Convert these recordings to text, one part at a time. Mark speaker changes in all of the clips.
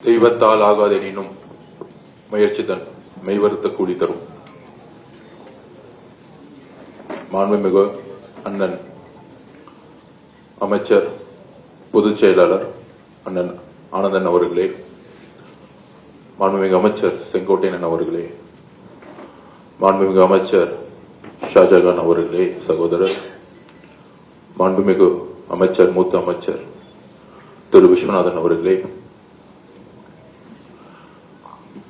Speaker 1: தெய்வத்தால் ஆகாதெனினும் முயற்சிதன் மெய்வருத்த கூலி தரும். மாண்புமிகு அண்ணன் அமைச்சர் பொதுச் செயலாளர் அண்ணன் ஆனந்தன் அவர்களே, மாண்புமிகு அமைச்சர் செங்கோட்டையன் அவர்களே, மாண்புமிகு அமைச்சர் ஷாஜகான் அவர்களே, சகோதரர், மாண்புமிகு அமைச்சர் மூத்த அமைச்சர் திரு விஸ்வநாதன் அவர்களே,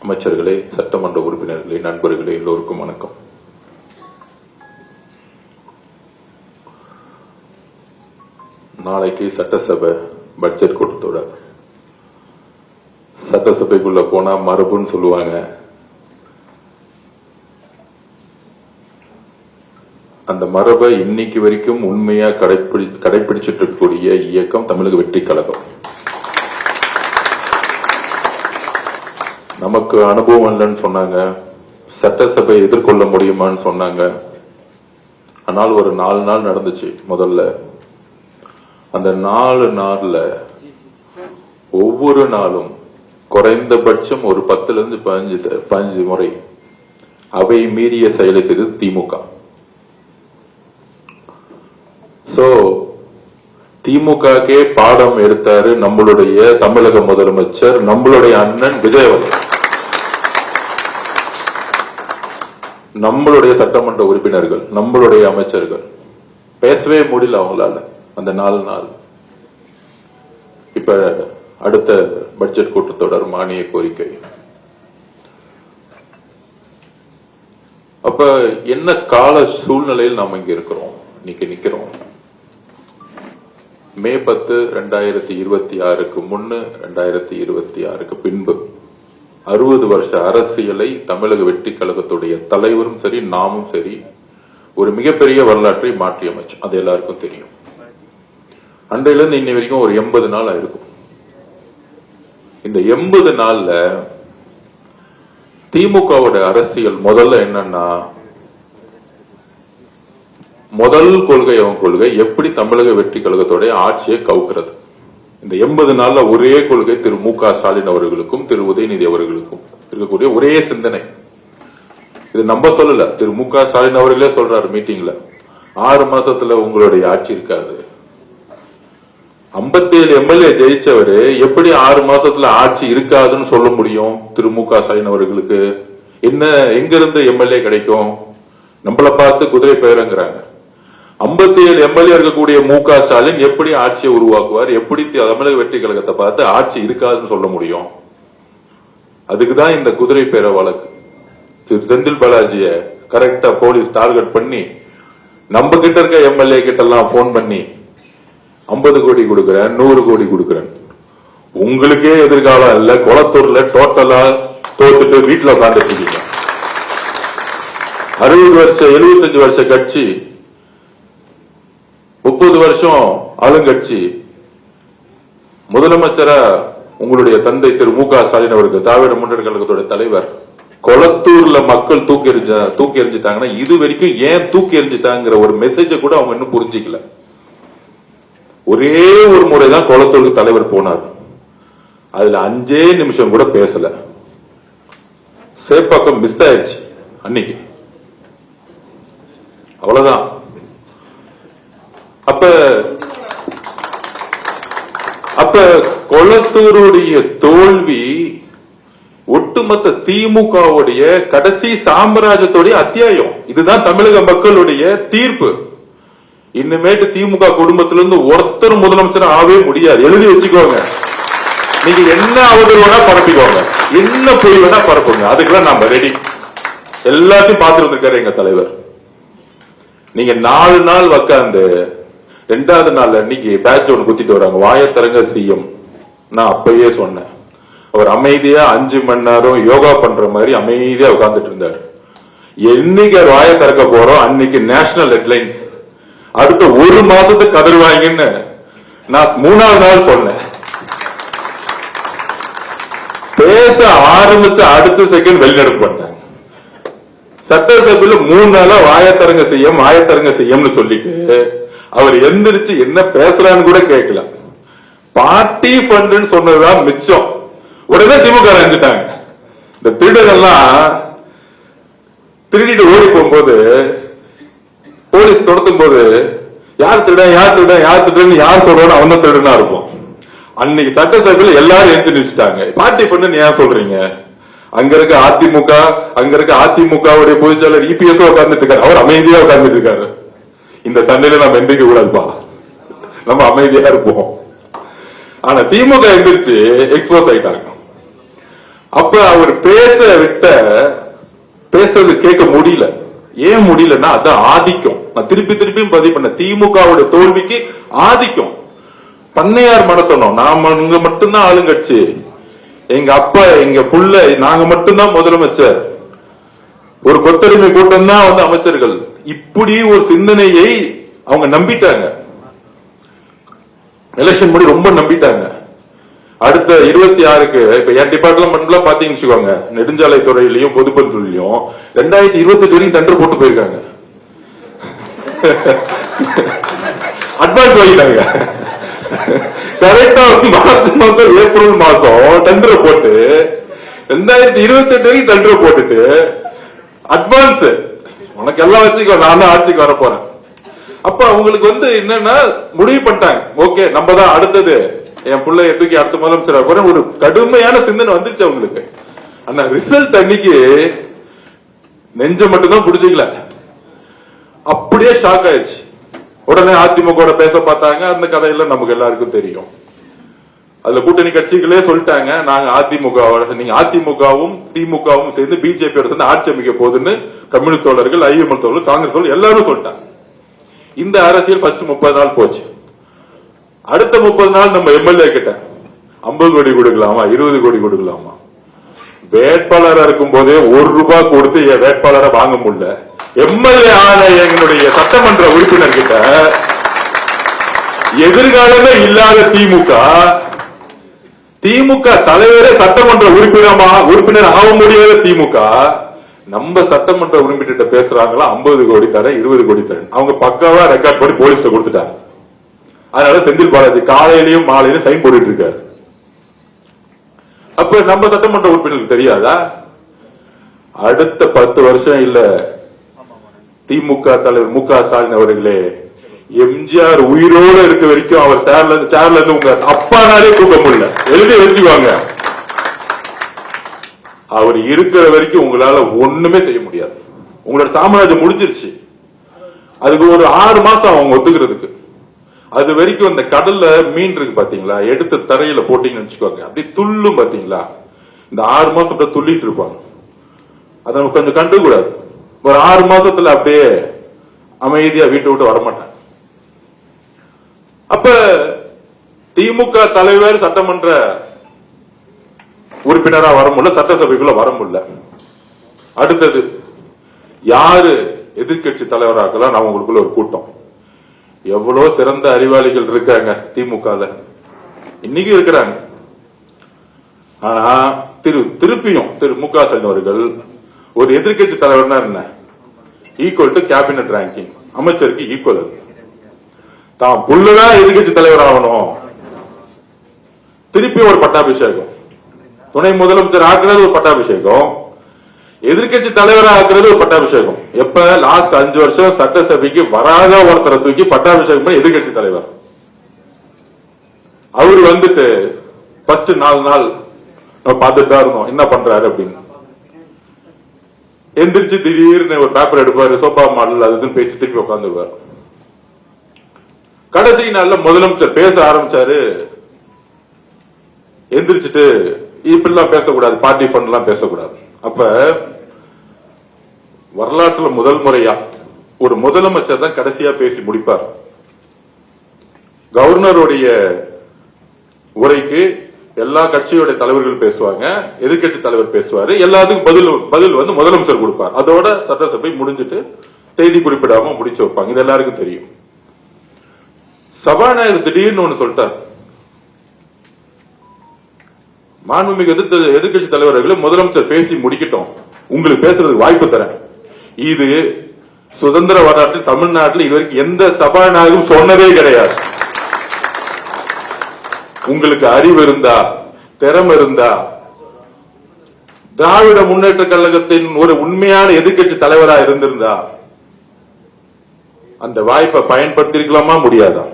Speaker 1: அமைச்சர்களே, சட்டமன்ற உறுப்பினர்களே, நண்பர்களே, எல்லோருக்கும் வணக்கம். நாளைக்கு சட்டசபை பட்ஜெட் கூட்டத்தொடர். சட்டசபைக்குள்ள போனா மரபுன்னு சொல்லுவாங்க. அந்த மரபை இன்னைக்கு வரைக்கும் உண்மையா கடைபிடிச்சிட்டு இருக்கக்கூடிய இயக்கம் தமிழக வெற்றி கழகம். நமக்கு அனுபவம் இல்லைன்னு சொன்னாங்க, சட்டசபை எதிர்கொள்ள முடியுமான்னு சொன்னாங்க. ஆனால் ஒரு 4 நாள் நடந்துச்சு. முதல்ல அந்த 4 நாள்ல ஒவ்வொரு நாளும் குறைந்தபட்சம் ஒரு 10 இருந்து 15 முறை அவை மீறிய செயலை செய்தது திமுக. திமுகக்கே பாடம் எடுத்தாரு நம்மளுடைய தமிழக முதலமைச்சர், நம்மளுடைய அண்ணன் விஜய் அவர்கள். நம்மளுடைய சட்டமன்ற உறுப்பினர்கள், நம்மளுடைய அமைச்சர்கள் பேசவே முடியல அவங்களால அந்த 4 நாள். இப்ப அடுத்த பட்ஜெட் கூட்டத்தொடர் மானிய கோரிக்கை. அப்ப என்ன கால சூழ்நிலையில் நாம் இங்க இருக்கிறோம், இன்னைக்கு நிக்கிறோம். மே 10, 2026க்கு முன்னு 2026க்கு பின்பு 60 வருஷ அரசியலை தமிழக வெற்றி கழகத்துடைய தலைவரும் சரி, நாமும் சரி, ஒரு மிகப்பெரிய வரலாற்றை மாற்றி அமைச்சோம். அது எல்லாருக்கும் தெரியும். அன்றையிலிருந்து இன்னை வரைக்கும் ஒரு 80 நாள் ஆயிருக்கும். இந்த 80 நாள்ல திமுகவோட அரசியல் முதல்ல என்னன்னா, முதல் கொள்கை அவன் கொள்கை எப்படி தமிழக வெற்றி கழகத்தோட ஆட்சியை கவுக்கிறது. இந்த 80 நாள்ல ஒரே கொள்கை திரு மு.க. ஸ்டாலின் அவர்களுக்கும் திரு உதயநிதி அவர்களுக்கும் இருக்கக்கூடிய ஒரே சிந்தனை. இது நம்ம சொல்லல, திரு மு.க. ஸ்டாலின் அவர்களே சொல்றாரு மீட்டிங்ல, 6 மாசத்துல உங்களுடைய ஆட்சி இருக்காது. 57 எம்எல்ஏ ஜெயிச்சவரு எப்படி 6 மாசத்துல ஆட்சி இருக்காதுன்னு சொல்ல முடியும்? திரு மு.க. ஸ்டாலின் அவர்களுக்கு என்ன எங்க இருந்து எம்எல்ஏ கிடைக்கும்? நம்மள பார்த்து குதிரை பெயருங்கிறாங்க. 57 எம்எல்ஏ இருக்கக்கூடிய மு.க. ஸ்டாலின் எப்படி ஆட்சியை உருவாக்குவார்? எப்படி தமிழக வெற்றி கழகத்தை பார்த்து ஆட்சி இருக்காதுன்னு சொல்ல முடியும்? அதுக்குதான் இந்த குதிரை பேர வழக்கு. திரு செந்தில் பாலாஜிய கரெக்டா போலீஸ் டார்கெட் பண்ணி நம்ம கிட்ட இருக்க எம்எல்ஏ கிட்ட எல்லாம் போன் பண்ணி 50 கோடி கொடுக்கிறேன், 100 கோடி கொடுக்கிறேன், உங்களுக்கே எதிர்காலம் இல்ல, குளத்தூர்ல டோட்டலா தோத்துட்டு வீட்டுல உட்கார்ந்துட்டு இருக்கீங்க. 60 வருஷம் 75 வருஷ கட்சி, 30 வருஷம் ஆளுங்கட்சி, முதலமைச்சரா உங்களுடைய தந்தை திரு மு.க. ஸ்டாலின் அவர்கள், திராவிட முன்னேற்ற கழகத்தோட தலைவர், கொளத்தூர்ல மக்கள் தூக்கி எறிஞ்சிட்டாங்கன்னா இது வரைக்கும் ஏன் தூக்கி எறிஞ்சிட்டாங்கிற ஒரு மெசேஜ கூட அவங்க இன்னும் புரிஞ்சிக்கல. ஒரே ஒரு முறைதான் கொளத்தூருக்கு தலைவர் போனார். அதுல 5 நிமிஷம் கூட பேசல. சேப்பாக்கம் மிஸ் ஆயிடுச்சு அன்னைக்கு, அவ்வளவுதான். அப்ப கொளத்தூருடைய தோல்வி ஒட்டுமொத்த திமுகவுடைய கடைசி சாம்ராஜ்யத்துடைய அத்தியாயம். இதுதான் தமிழக மக்களுடைய தீர்ப்பு. இனிமேட்டு திமுக குடும்பத்திலிருந்து ஒருத்தர் முதலமைச்சர் ஆகவே முடியாது. எழுதி வச்சுக்கோங்க. நீங்க என்ன அவதூறு வேணா பரப்பிக்கோங்க, என்ன பொய் வேணா பரப்புங்க, அதுக்கெல்லாம் நாம ரெடி. எல்லாத்தையும் பார்த்துட்டு இருக்காரு எங்க தலைவர். நீங்க 4 நாள் உட்கார்ந்து 2வது நாள் அன்னைக்கு பேட்ச் ஒன்று குத்திட்டு வராங்க, வாயத்தரங்க சிஎம். நான் அப்பயே சொன்னேன், அவர் அமைதியா 5 மணி நேரம் யோகா பண்ற மாதிரி அமைதியா உட்கார்ந்துட்டு இருந்தாரு. என்னைக்கு வாய திறக்க போறோம் அன்னைக்கு நேஷனல் ஹெட்லைன்ஸ், அடுத்த 1 மாசத்துக்கு கதறுவாங்கன்னு நான் 3வது நாள் சொன்னேன். பேச ஆரம்பிச்சு அடுத்த செகண்ட் வெளிநடப்பு பண்ணாங்க. சட்டசபையில 3 நாளா வாயத்தரங்க செய்யம்னு சொல்லிட்டு அவர் எந்திரிச்சு என்ன பேசுறான்னு கூட கேட்கல. பார்ட்டி ஃபண்ட் சொன்னதுதான் மிச்சம். உடனே திமுக அஞ்சுட்டாங்க. இந்த திருடர்கள்லாம் திருடிட்டு ஓடி போகும்போது போலீஸ் துரத்தும் போது யார் திருடன் யார் திருடன் யார் திருடன் யார் சொல்றோம் அவன் தான் திருடனா இருக்கும். அன்னைக்கு சட்டசபையில் எல்லாரும் எழுந்து நிறுத்திட்டாங்க. பார்ட்டி பண்ணு ஏன் சொல்றீங்க? அங்க இருக்க அதிமுக, அங்க இருக்க அதிமுகவுடைய பொதுச்செயலர் இபிஎஸ் உட்கார்ந்துட்டு இருக்காரு. அவர் அமைதியா உட்கார்ந்துட்டு இருக்காரு. இந்த சண்டையில நம்ம எந்திரிக்க கூடாதுப்பா, நம்ம அமைதியா இருப்போம். ஆனா திமுக எந்திரிச்சு எக்ஸ்போஸ் ஆயிட்டாங்க. அப்ப அவர் பேசுறது கேட்க முடியல. ஏன் முடியலன்னா அதான் ஆதிக்கம். நான் திருப்பியும் பதிவு பண்ண திமுகவுடைய தோல்விக்கு ஆதிக்கம். பண்ணையார் மடத்தணும், நாம இங்க மட்டும்தான் ஆளுங்கட்சி, எங்க அப்பா எங்க புள்ள நாங்க மட்டும்தான் முதலமைச்சர், ஒரு கொத்தடிமை கூட்டம் தான் வந்து அமைச்சர்கள். இப்படி ஒரு சிந்தனையை அவங்க நம்பிட்டாங்க. எலெக்ஷன் முடி ரொம்ப நம்பிட்டாங்க. அடுத்த 26க்கு இப்ப என் டிபார்ட்மெண்ட்ல பாத்தீங்கன்னு வச்சுக்கோங்க, நெடுஞ்சாலை துறையிலையும் பொதுப்பணித்துறையிலையும் 2028 வரைக்கும் டெண்டர் போட்டு போயிருக்காங்க. அட்வான்ஸ் வாங்கிட்டாங்க. கரெக்டா மாசம் ஏப்ரல் மாசம் டெண்டர் போட்டு 2028 வரைக்கும் டெண்டர் போட்டுட்டு அட்வான்ஸ் உனக்கு எல்லாம் வச்சுக்கோ, நான் தான் ஆட்சிக்கு வர போறேன். அப்ப அவங்களுக்கு வந்து என்னன்னா முடிவு பண்ணிட்டாங்க, ஓகே நம்ம தான் அடுத்தது, என் பிள்ளைய தூக்கி அடுத்த முதலமைச்சர் போறேன். ஒரு கடுமையான சிந்தனை வந்துருச்சு அவங்களுக்கு. ஆனா ரிசல்ட் அன்னைக்கு நெஞ்ச மட்டும்தான் புடிச்சுக்கல, அப்படியே ஷாக் ஆயிடுச்சு. உடனே அதிமுக பேச பார்த்தாங்க. அந்த கதையில நமக்கு எல்லாருக்கும் தெரியும். அதுல கூட்டணி கட்சிகளே சொல்லிட்டாங்க, நாங்க அதிமுக, நீங்க அதிமுகவும் திமுகவும் சேர்ந்து பிஜேபி சேர்ந்து ஆட்சி அமைக்க போகுதுன்னு கம்யூனிஸ்ட் தோழர்கள், ஐஎம்எல் தோழர்கள், காங்கிரஸ் தோழர்கள் எல்லாரும் சொல்லிட்டாங்க. இந்த அரசியல் ஃபர்ஸ்ட் 30 நாள் போச்சு. அடுத்த 30 நாள் நம்ம எம்எல்ஏ கிட்ட 50 கோடி கொடுக்கலாமா, 20 கோடி கொடுக்கலாமா? வேட்பாளராக இருக்கும் போதே 1 ரூபாய் கொடுத்து என் வேட்பாளரை வாங்க முடியல. எம்எல்ஏ ஆன எங்களுடைய சட்டமன்ற உறுப்பினர் கிட்ட எதிர்காலமே இல்லாத திமுக தலைவரே சட்டமன்ற உறுப்பினர் ஆக முடியாத திமுக நம்ம சட்டமன்ற உறுப்பினர் பேசுறாங்களா 50 கோடி தரேன் 20 கோடி தரேன். அவங்க பக்காவா ரெக்கார்ட் பண்ணி போலீஸ்ல கொடுத்துட்டாங்க. அதனால செந்தில் பாலாஜி காலையிலயும் மாலையிலும் சைன் போட்டுட்டு இருக்காரு. அப்ப நம்ம சட்டமன்ற உறுப்பினருக்கு தெரியாதா? அடுத்த 10 வருஷம் இல்ல, திமுக தலைவர் மு க ஸ்டாலின் அவர்களே, எம்ஜிஆர் உயிரோடு இருக்க வரைக்கும் அவர் சேர்ல இருந்து உங்க அப்பானாலே தூக்க முடியல, எழுதி வச்சுக்குவாங்க. அவர் இருக்கிற வரைக்கும் உங்களால ஒண்ணுமே செய்ய முடியாது. உங்களோட சாம்ராஜ்யம் முடிஞ்சிருச்சு. அதுக்கு ஒரு 6 மாசம் அவங்க ஒத்துக்கிறதுக்கு. அது வரைக்கும் இந்த கடல்ல மீன் இருக்கு பாத்தீங்களா, எடுத்து தரையில போட்டீங்கன்னு வச்சுக்கோங்க, அப்படி துள்ளும் பாத்தீங்களா, இந்த 6 மாசம் துள்ளிட்டு இருப்பாங்க. அதை கொஞ்சம் கண்டுக்கூடாது. ஒரு 6 மாசத்துல அப்படியே அமைதியா வீட்டை விட்டு வரமாட்டாங்க. அப்ப திமுக தலைவர் சட்டமன்ற உறுப்பினரா வர முடியல, சட்டசபைக்குள்ள வர முடியல. அடுத்தது யாரு எதிர்கட்சி தலைவராக்கலாம்? நான் உங்களுக்குள்ள ஒரு கூட்டம். எவ்வளவு சிறந்த அறிவாளிகள் இருக்காங்க திமுக, இன்னைக்கு இருக்கிறாங்க. ஆனா திருப்பியும் திரு மு க ஸ்டாலின் அவர்கள் ஒரு எதிர்கட்சி தலைவர்னா என்ன, ஈக்குவல் டு கேபினட் ரேங்கிங், அமைச்சருக்கு ஈக்குவல். தான் புள்ளதான் எதிர்கட்சி தலைவர் ஆகணும். திருப்பி ஒரு பட்டாபிஷேகம், துணை முதலமைச்சர் ஆக்குறது ஒரு பட்டாபிஷேகம், எதிர்கட்சி தலைவராக ஆக்குறது ஒரு பட்டாபிஷேகம். எப்ப லாஸ்ட் 5 வருஷம் சட்டசபைக்கு வராத ஒருத்தரை தூக்கி பட்டாபிஷேகம் பண்ணி எதிர்கட்சி தலைவர். அவரு வந்துட்டு ஃபர்ஸ்ட் 4 நாள் நம்ம பார்த்துட்டு தான் இருந்தோம் என்ன பண்றாரு அப்படின்னு. எந்திரிச்சு திடீர்னு ஒரு பேப்பர் எடுப்பாரு, சோபா மாடல் அதுன்னு பேசி திருப்பி உட்காந்துருவார். கடைசி நாள்ல முதலமைச்சர் பேச ஆரம்பிச்சாரு. எந்திரிச்சிட்டு இப்படிலாம் பேசக்கூடாது, பார்ட்டி ஃபண்ட் எல்லாம் பேசக்கூடாது. அப்ப வரலாற்றுல முதல் முறையா ஒரு முதலமைச்சர் தான் கடைசியா பேசி முடிப்பார். கவர்னருடைய உரைக்கு எல்லா கட்சியோட தலைவர்கள் பேசுவாங்க, எதிர்கட்சி தலைவர் பேசுவாரு, எல்லாத்துக்கும் பதில் வந்து முதலமைச்சர் கொடுப்பார். அதோட சட்டசபை முடிஞ்சிட்டு செய்தி குறிப்பிடாம முடிச்சு வைப்பாங்க. இது எல்லாருக்கும் தெரியும். சபாநாயகர் திடீர்னு ஒண்ணு சொல்லிட்டார், மாண்புமிகு எதிர்கட்சி தலைவர்களை முதலமைச்சர் பேசி முடிக்கட்டும், உங்களுக்கு பேசுறதுக்கு வாய்ப்பு தரேன். இது சுதந்திர வரலாற்றில் தமிழ்நாட்டில் இதுவரைக்கும் எந்த சபாநாயகரும் சொன்னதே கிடையாது. உங்களுக்கு அறிவு இருந்தா, திறமை இருந்தா திராவிட முன்னேற்ற கழகத்தின் ஒரு உண்மையான எதிர்க்கட்சி தலைவராக இருந்திருந்தா அந்த வாய்ப்பை பயன்படுத்திருக்கலாமா, முடியாதா?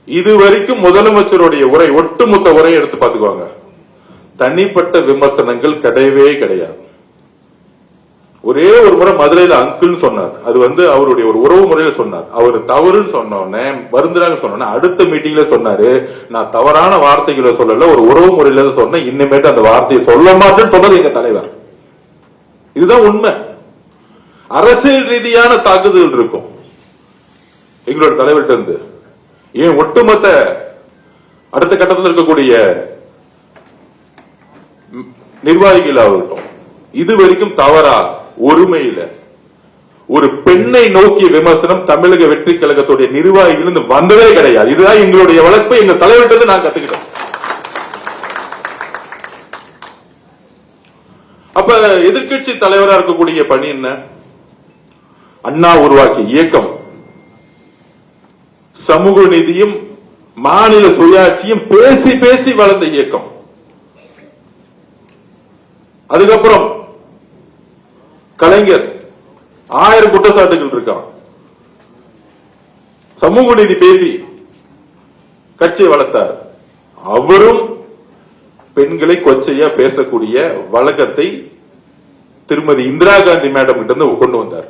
Speaker 1: இதுவரைக்கும் முதலமைச்சருடைய உரை, ஒட்டுமொத்த உரையை எடுத்து பார்த்துக்குவாங்க, தனிப்பட்ட விமர்சனங்கள் கிடையவே கிடையாது. ஒரே ஒரு முறை மதுரையில அங்கிள் சொன்னார், அது அவருடைய ஒரு உறவு முறையில சொன்னார். அவர் தவறுன்னு சொன்னோன்னே, வருந்துறாங்க சொன்ன அடுத்த மீட்டிங்ல சொன்னாரு, நான் தவறான வார்த்தைகளை சொல்லல, ஒரு உறவு முறையில சொன்னேன், இன்னுமேட்டு அந்த வார்த்தையை சொல்ல மாட்டேன்னு சொன்னது எங்க தலைவர். இதுதான் உண்மை. அரசியல் ரீதியான தாக்குதல் இருக்கும் எங்களோட தலைவர்கிட்ட இருந்து. ஏன் ஒட்டுமொத்த அடுத்த கட்டத்தில் இருக்கக்கூடிய நிர்வாகிகள் ஆகட்டும், இதுவரைக்கும் தவறா ஒருமையில ஒரு பெண்ணை நோக்கிய விமர்சனம் தமிழக வெற்றி கழகத்துடைய நிர்வாகிகள் வந்ததே கிடையாது. இதுதான் எங்களுடைய வளர்ப்பை எங்க தலைவர்கிட்ட நான் கத்துக்கிட்டேன். அப்ப எதிர்கட்சி தலைவராக இருக்கக்கூடிய பணி என்ன? அண்ணா உருவாக்கிய இயக்கம் சமூக நீதியும் மாநில சுயாட்சியும் பேசி பேசி வளர்ந்த இயக்கம். அதுக்கப்புறம் கலைஞர் 1000 குற்றச்சாட்டுகள் இருக்கான், சமூக நீதி பேசி கட்சியை வளர்த்தார். அவரும் பெண்களை கொச்சையா பேசக்கூடிய வழக்கத்தை திருமதி இந்திரா காந்தி மேடம் கிட்ட இருந்து கொண்டு வந்தார்.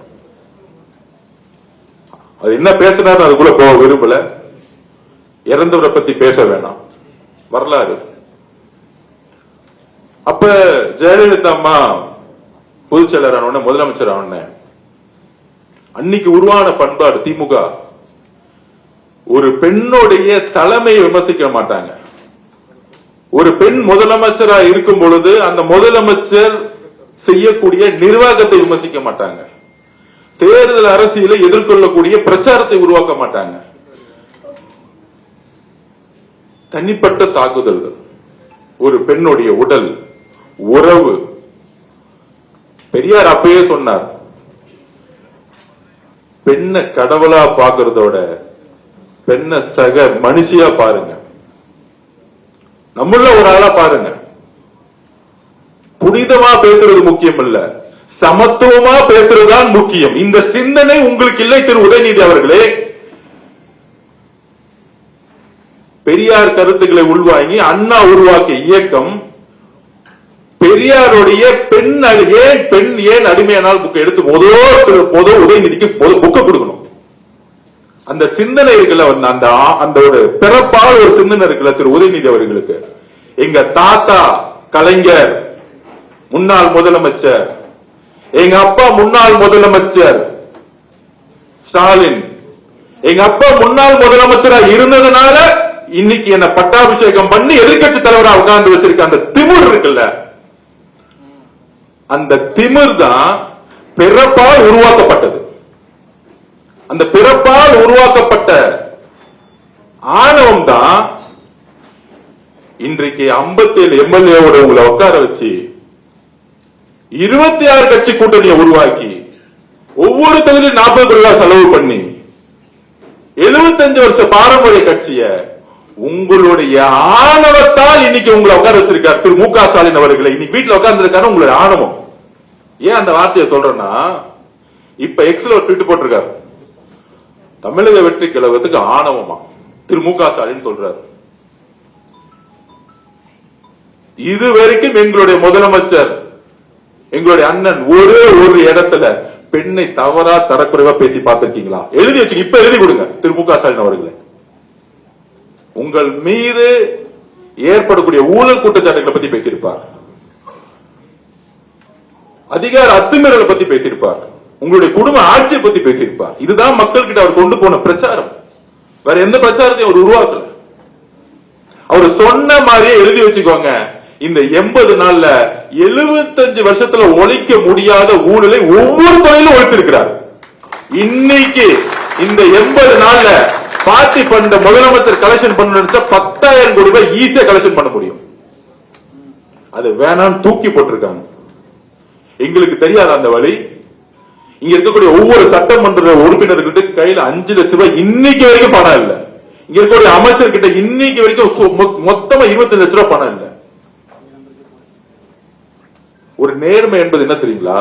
Speaker 1: அது என்ன பேசினார் அதுக்குள்ள போக விரும்பல, இறந்தவரை பத்தி பேச வேணாம், வரலாறு. அப்ப ஜெயலலிதா அம்மா பொதுச் செயலர் ஆன முதலமைச்சர் ஆன அன்னைக்கு உருவான பண்பாடு திமுக, ஒரு பெண்ணுடைய தலைமையை விமர்சிக்க மாட்டாங்க. ஒரு பெண் முதலமைச்சரா இருக்கும் பொழுது அந்த முதலமைச்சர் செய்யக்கூடிய நிர்வாகத்தை விமர்சிக்க மாட்டாங்க. தேர்தல் அரசியலை எதிர்கொள்ளக்கூடிய பிரச்சாரத்தை உருவாக்க மாட்டாங்க. தனிப்பட்ட தாக்குதல்கள், ஒரு பெண்ணுடைய உடல் உறவு. பெரியார் அப்பயே சொன்னார், பெண்ணை கடவுளா பாக்குறதோட பெண்ணை சக மனுஷியா பாருங்க, நம்மள ஒரு ஆளா பாருங்க. புனிதமா பேசுறது முக்கியம் இல்ல, சமத்துவமா பேசுறதுதான் முக்கியம். இந்த சிந்தனை உங்களுக்கு இல்லை திரு உதயநிதி அவர்களே. பெரியார் கருத்துக்களை உள்வாங்கி அண்ணா உருவாக்கிய இயக்கம் பெரியாருடைய பெண் ஏன் அடிமையானால் புக்கை எடுத்து போதோ உதயநிதிக்கு புக்க கொடுக்கணும். அந்த சிந்தனை இருக்குல்ல, அந்த ஒரு பிறப்பால் ஒரு சிந்தனை இருக்குல்ல திரு உதயநிதி அவர்களுக்கு. எங்க தாத்தா கலைஞர் முன்னாள் முதலமைச்சர், எங்க அப்பா முன்னாள் முதலமைச்சர் ஸ்டாலின், எங்க அப்பா முன்னாள் முதலமைச்சரா இருந்ததுனால இன்னைக்கு என்ன பட்டாபிஷேகம் பண்ணி எதிர்கட்சி தலைவரா உட்கார்ந்து வச்சிருக்க அந்த திமிர் இருக்குல்ல, அந்த திமிர் தான் பிறப்பால் உருவாக்கப்பட்டது. அந்த பிறப்பால் உருவாக்கப்பட்ட ஆணவம் தான் இன்றைக்கு 57 எம்எல்ஏவோட உங்களை உட்கார வச்சு 26 கட்சி கூட்டணியை உருவாக்கி ஒவ்வொரு தொகுதியில் 40 ரூபாய் செலவு பண்ணி 75 வருஷ பாரம்பரிய கட்சிய உங்களுடைய ஆணவத்தால் இன்னைக்கு உங்களை உட்கார வச்சிருக்கார் திரு மு க ஸ்டாலின் அவர்களை. இன்னைக்கு வீட்டுல உட்கார்ந்து இருக்காரு உங்களுடைய ஆணவம். ஏன் அந்த வார்த்தையை சொல்றேன்னா, இப்ப எக்ஸ்ல ஒரு ட்வீட் போட்டிருக்காரு, தமிழக வெற்றி கழகத்துக்கு ஆணவமா திரு மு க ஸ்டாலின் சொல்றாரு. இதுவரைக்கும் எங்களுடைய முதலமைச்சர் எங்களுடைய அண்ணன் ஒரே ஒரு இடத்துல பெண்ணை தவறா தரக்குறைவா பேசி பார்த்திருக்கீங்களா? எழுதி வச்சுங்க, இப்ப எழுதி கொடுங்க திரு மு க ஸ்டாலின் அவர்களை. உங்கள் மீது ஏற்படக்கூடிய ஊழல் குற்றச்சாட்டுகளை பத்தி பேசியிருப்பார், அதிகார அத்துமீறலை பத்தி பேசியிருப்பார், உங்களுடைய குடும்ப ஆட்சியை பத்தி பேசியிருப்பார். இதுதான் மக்கள் கிட்ட அவர் கொண்டு போன பிரச்சாரம். வேற எந்த பிரச்சாரத்தையும் அவர் உருவாக்கல. அவர் சொன்ன மாதிரியே எழுதி வச்சுக்கோங்க, இந்த 80 நாள்ல 75 வருஷத்துல ஒழிக்க முடியாத ஊழலை ஒவ்வொரு துறையிலும் ஒழித்திருக்கிறார். இன்னைக்கு இந்த 80 நாள்ல பார்ட்டி பண்ட முதலமைச்சர் கலெக்ஷன் பண்ண 10,000 கோடி ரூபாய் ஈஸியா கலெக்ஷன் பண்ண முடியும். அது வேணாம் தூக்கி போட்டிருக்காங்க. எங்களுக்கு தெரியாத அந்த வழி. இங்க இருக்கக்கூடிய ஒவ்வொரு சட்டமன்ற உறுப்பினர்கிட்ட கையில 5 லட்சம் ரூபாய் இன்னைக்கு வரைக்கும் பணம் இல்ல. இங்க இருக்கக்கூடிய அமைச்சர்கிட்ட இன்னைக்கு வரைக்கும் மொத்தமா 25 லட்சம் ரூபாய் பணம் இல்ல. ஒரு நேர்மை என்பது என்ன தெரியுங்களா?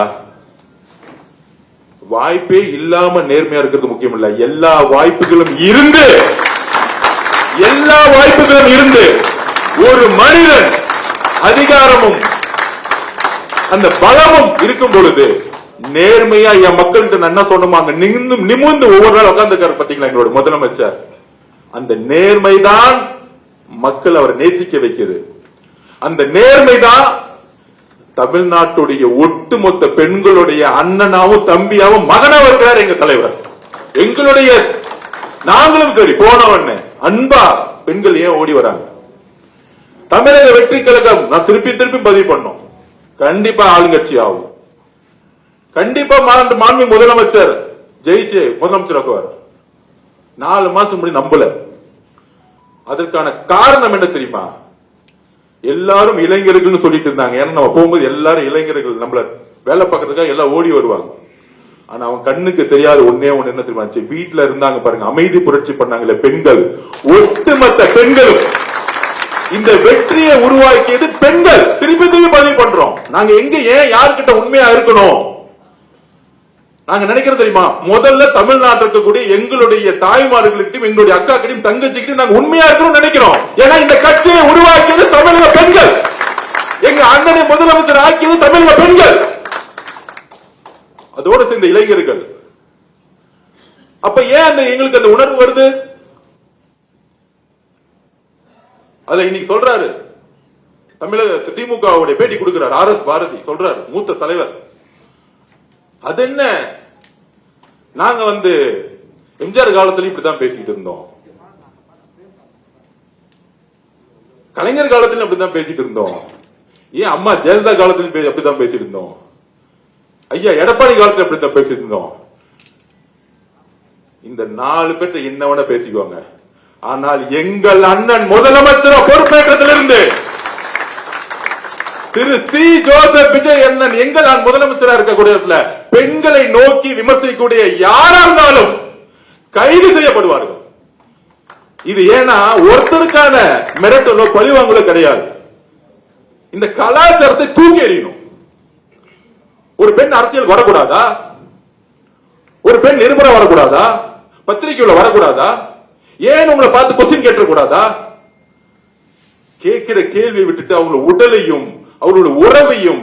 Speaker 1: வாய்ப்பே இல்லாம நேர்மையா இருக்கிறது முக்கியம் இல்ல. எல்லா வாய்ப்புகளும் இருந்து ஒரு மனிதன் அதிகாரமும் அந்த பலமும் இருக்கும் பொழுது நேர்மையா என் மக்கள்கிட்ட என்ன சொன்னோமாங்க நிமிர்ந்து ஒவ்வொரு நாள் உட்கார்ந்துக்காரு பாத்தீங்களா எங்களோட முதலமைச்சர். அந்த நேர்மைதான் மக்கள் அவரை நேசிக்க வைக்கிறது. அந்த நேர்மைதான் தமிழ்நாட்டுடைய ஒட்டுமொத்த பெண்களுடைய அண்ணனாவும் தம்பியாவும் மகனாவும் இருக்கிறார் எங்க தலைவர். எங்களுடைய நாங்களும் சரி போனவண்ணே அன்பா பெண்கள் ஏன் ஓடி வராங்க? தமிழக வெற்றி கழகம் நான் திருப்பி பதிவு பண்ணோம். கண்டிப்பா ஆளுங்கட்சி ஆகும். கண்டிப்பா மாண்பு முதலமைச்சர் ஜெயிச்சு முதலமைச்சர் ஆக்குவார். 4 மாசம் முன்னாடி நம்பல. அதற்கான காரணம் என்ன தெரியுமா? எல்லாரும் இளைஞர்கள் சொல்லிட்டு இருந்தாங்க. ஏன்னா நம்ம போகும்போது எல்லாரும் இளைஞர்கள் நம்மள வேலை பார்க்கறதுக்காக எல்லாம் ஓடி வருவாங்க. ஆனா அவன் கண்ணுக்கு தெரியாத ஒன்னே ஒண்ணு என்ன தெரியுமா? வீட்டுல இருந்தாங்க பாருங்க, அமைதி புரட்சி பண்ணாங்களே பெண்கள், ஒட்டுமொத்த பெண்களும் இந்த வெற்றியை உருவாக்கியது பெண்கள். திருப்பி பதிவு பண்றோம். நாங்க எங்க ஏன் யாருக்கிட்ட உண்மையா இருக்கணும்? நாங்க நினைக்கிறது தெரியுமா? முதல்ல தமிழ்நாட்டில் இருக்கக்கூடிய எங்களுடைய தாய்மார்களுக்கும் எங்களுடைய அக்கா கிட்டையும் தங்கச்சிக்கிட்டையும் நாங்க உண்மையா இருக்கணும்னு நினைக்கிறோம். ஏன்னா இந்த கட்சியை உருவாக்கியது தமிழக பெண்கள். எங்க அண்ணனை முதலமைச்சர் ஆக்கியது தமிழக பெண்கள், அதோடு சேர்ந்த இளைஞர்கள். அப்ப ஏன் எங்களுக்கு அந்த உணர்வு வருது? அத இன்னைக்கு சொல்றாரு தமிழக திமுகவுடைய பேட்டி கொடுக்கிறார் RS பாரதி சொல்றாரு, மூத்த தலைவர். அது என்ன, நாங்க எம்ஜிஆர் காலத்திலும் இப்படித்தான் பேசிக்கிட்டு இருந்தோம், கலைஞர் காலத்திலும் அப்படித்தான் பேசிட்டு இருந்தோம், ஏன் அம்மா ஜெயலலிதா காலத்திலும் அப்படித்தான் பேசிட்டு இருந்தோம், ஐயா எடப்பாடி காலத்தில் அப்படித்தான் பேசிட்டு இருந்தோம். இந்த 4 பேர் என்ன வேணா பேசிக்குவாங்க. ஆனால் எங்கள் அண்ணன் முதலமைச்சர் பொறுப்பேற்றத்திலிருந்து திரு சி ஜோசப் விஜய் அண்ணன் எங்கள் முதலமைச்சராக இருக்கக்கூடிய பெண்களை நோக்கி விமர்சிக்கக்கூடிய யாரா இருந்தாலும் கைது செய்யப்படுவார்கள். இது ஏன்னா ஒருத்தருக்கான மிரட்டலோ பழிவாங்கலோ கிடையாது. இந்த கலாச்சாரத்தை தூக்கி எறியணும். ஒரு பெண் அரசியல் வரக்கூடாதா? ஒரு பெண் நிருபரம் வரக்கூடாதா? பத்திரிகையில் வரக்கூடாதா? ஏன் உங்களை பார்த்து கொஸ்டின் கேட்டக்கூடாதா? கேட்கிற கேள்வி விட்டுட்டு அவங்க உடலையும் அவருடைய உறவையும்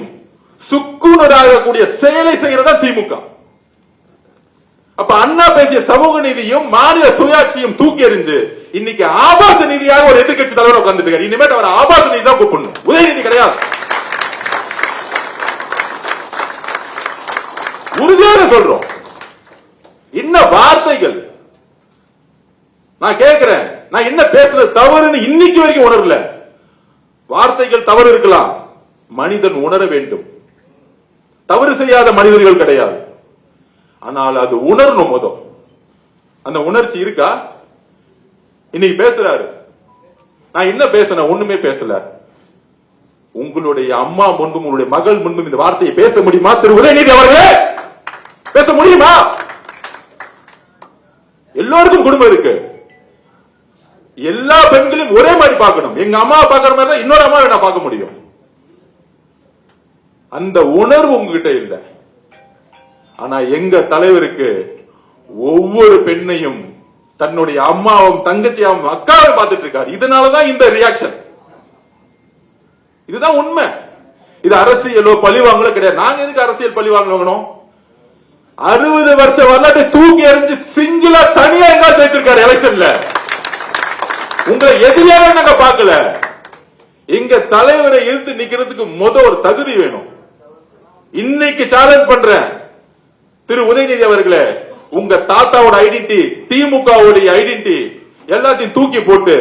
Speaker 1: சுக்குநராகக்கூடிய செயலை செய்யறதா திமுக. அப்ப அண்ணா பேசிய சமூக நீதியும் மாநில சுயாட்சியும் தூக்கி எறிஞ்சு இன்னைக்கு ஆபாச நீதியாக ஒரு எதிர்கட்சி தலைவர் உட்கார்ந்துட்டு இருக்காரு. இனிமேல் அவர் ஆபாச நீதி தான் கூப்பிடணும், உதயநிதி கிடையாது. உறுதியாக சொல்றோம். என்ன வார்த்தைகள்! நான் கேட்கிறேன், நான் என்ன பேசுறது தவறுன்னு இன்னைக்கு வரைக்கும் உணரல. வார்த்தைகள் தவறு இருக்கலாம், மனிதன் உணர வேண்டும். தவறு செய்யாத மனிதர்கள் கிடையாது, ஆனால் அது உணரணும். முதல் அந்த உணர்ச்சி இருக்கா? இன்னைக்கு பேசுறாரு, நான் என்ன பேசின? ஒண்ணுமே பேசல. உங்களுடைய அம்மா முன்பும் உங்களுடைய மகள் முன்பும் இந்த வார்த்தையை பேச முடியுமா திரு உதயநிதி அவர்களே? பேச முடியுமா? எல்லோருக்கும் குடும்பம் இருக்கு. எல்லா பெண்களையும் ஒரே மாதிரி பார்க்கணும். எங்க அம்மா பார்க்கிற மாதிரி தான் இன்னொரு அம்மாவை நான் பார்க்க முடியும். அந்த உணர்வு உங்ககிட்ட இல்லை. ஆனா எங்க தலைவருக்கு ஒவ்வொரு பெண்ணையும் தன்னுடைய அம்மாவும் தங்கச்சியாவும் அக்காவும் பார்த்துட்டு இருக்காரு. இதனாலதான் இந்த ரியாக்ஷன். இதுதான் உண்மை. இது அரசியலோ பழிவாங்கலோ கிடையாது. நாங்க எதுக்கு அரசியல் பழிவாங்கணும்? 60 வருஷ வரலாற்றை தூக்கி எறிஞ்சு சிங்கிளா தனியா எங்க சேர்த்திருக்காரு எலெக்ஷன்ல. உங்களை எதிரியாக நாங்க பார்க்கல. எங்க தலைவரை இழுத்து நிக்கிறதுக்கு ஒரு தகுதி வேணும். இன்னைக்கு சேலஞ்ச் பண்றேன் திரு உதயநிதி அவர்களே, உங்க தாத்தாவோட ஐடென்டிட்டி, திமுகவுடைய ஐடென்டிட்டி எல்லாத்தையும் தூக்கி போட்டு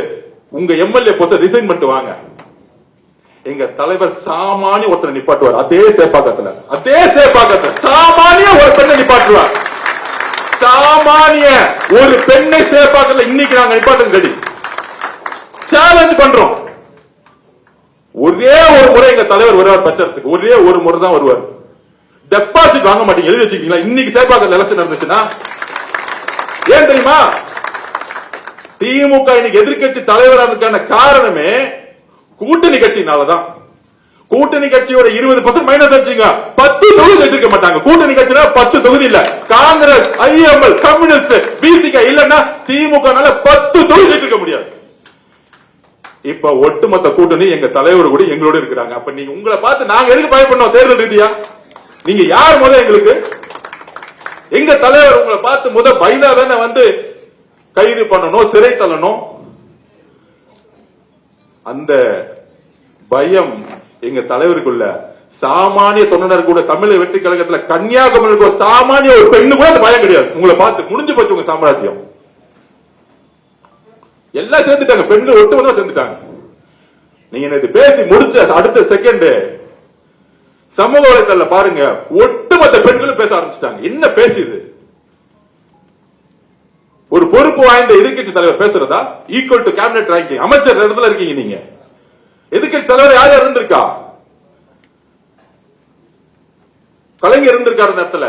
Speaker 1: உங்க எம்எல்ஏ போஸ்ட் ரிசைன் பண்ணிட்டு வாங்க. எங்க தலைவர் சாமானிய ஒருத்தரை நிப்பாட்டுவார். அதே சேப்பாக்கத்துல சாமானிய ஒரு பெண்ணை நிப்பாட்டுவார். சாமானிய ஒரு பெண்ணை சேப்பாக்கத்துல இன்னைக்கு நாங்க நிப்பாட்டம் கடி சேலஞ்ச் பண்றோம். ஒரே ஒரு முறை எங்க தலைவர் வருவார் பிரச்சாரத்துக்கு, ஒரே ஒரு முறை தான் வருவார். டெபாசிட் வாங்க மாட்டீங்க, எழுதி வச்சுக்கீங்களா? இன்னைக்கு சேப்பாக்கத்தில் எலெக்ஷன் நடந்துச்சுன்னா ஏன் தெரியுமா? திமுக இன்னைக்கு எதிர்கட்சி தலைவரான காரணமே கூட்டணி கட்சினாலதான். கூட்டணி கட்சியோட 20% மைனஸ் வச்சுங்க 10 தொகுதி வச்சிருக்க மாட்டாங்க. கூட்டணி கட்சியில 10 தொகுதி இல்ல. காங்கிரஸ், ஐஎம்எல், கம்யூனிஸ்ட், பிசிக இல்லன்னா திமுக 10 தொகுதி வச்சிருக்க முடியாது. இப்ப ஒட்டுமொத்த கூட்டணி எங்க தலைவர் கூட எங்களோட இருக்கிறாங்க. அப்ப நீங்க உங்களை பார்த்து நாங்க எதுக்கு பயப்படணும்? தேர்தல் ரீதியா நீங்க யார் முதல் எங்களுக்கு? எங்க தலைவர் உங்களை பார்த்து முத பயந்தா தானே வந்து கைது பண்ணணும், சிறை தள்ளணும். அந்த பயம் எங்க தலைவருக்குள்ள. சாமானிய தொண்டர் கூட தமிழக வெற்றி கழகத்துல கன்னியாகுமரிக்கு ஒரு சாமானிய ஒரு பெண்ணு கூட பயம் கிடையாது. உங்களை பார்த்து முடிஞ்சு போச்சு உங்க சாம்ராஜ்யம். எல்லாம் சேர்ந்துட்டாங்க, பெண்கள் ஒட்டுமொத்தமா சேர்ந்துட்டாங்க. நீங்க இது பேசி முடிச்ச அடுத்த செகண்ட் சமூக வலைதள பாருங்க, ஒட்டுமொத்த பெண்களும் பேச ஆரம்பிச்சிட்டாங்க. என்ன பேசுது? ஒரு பொறுப்பு வாய்ந்த எதிர்கட்சி தலைவர் பேசுறதா? ஈக்குவல் டு கேபினெட் ரேங்கிங், அமைச்சர் இடத்துல இருக்கீங்க நீங்க. எதிர்கட்சி தலைவர் யார் இருந்திருக்கா? கலைஞர் இருந்திருக்காரு இடத்துல.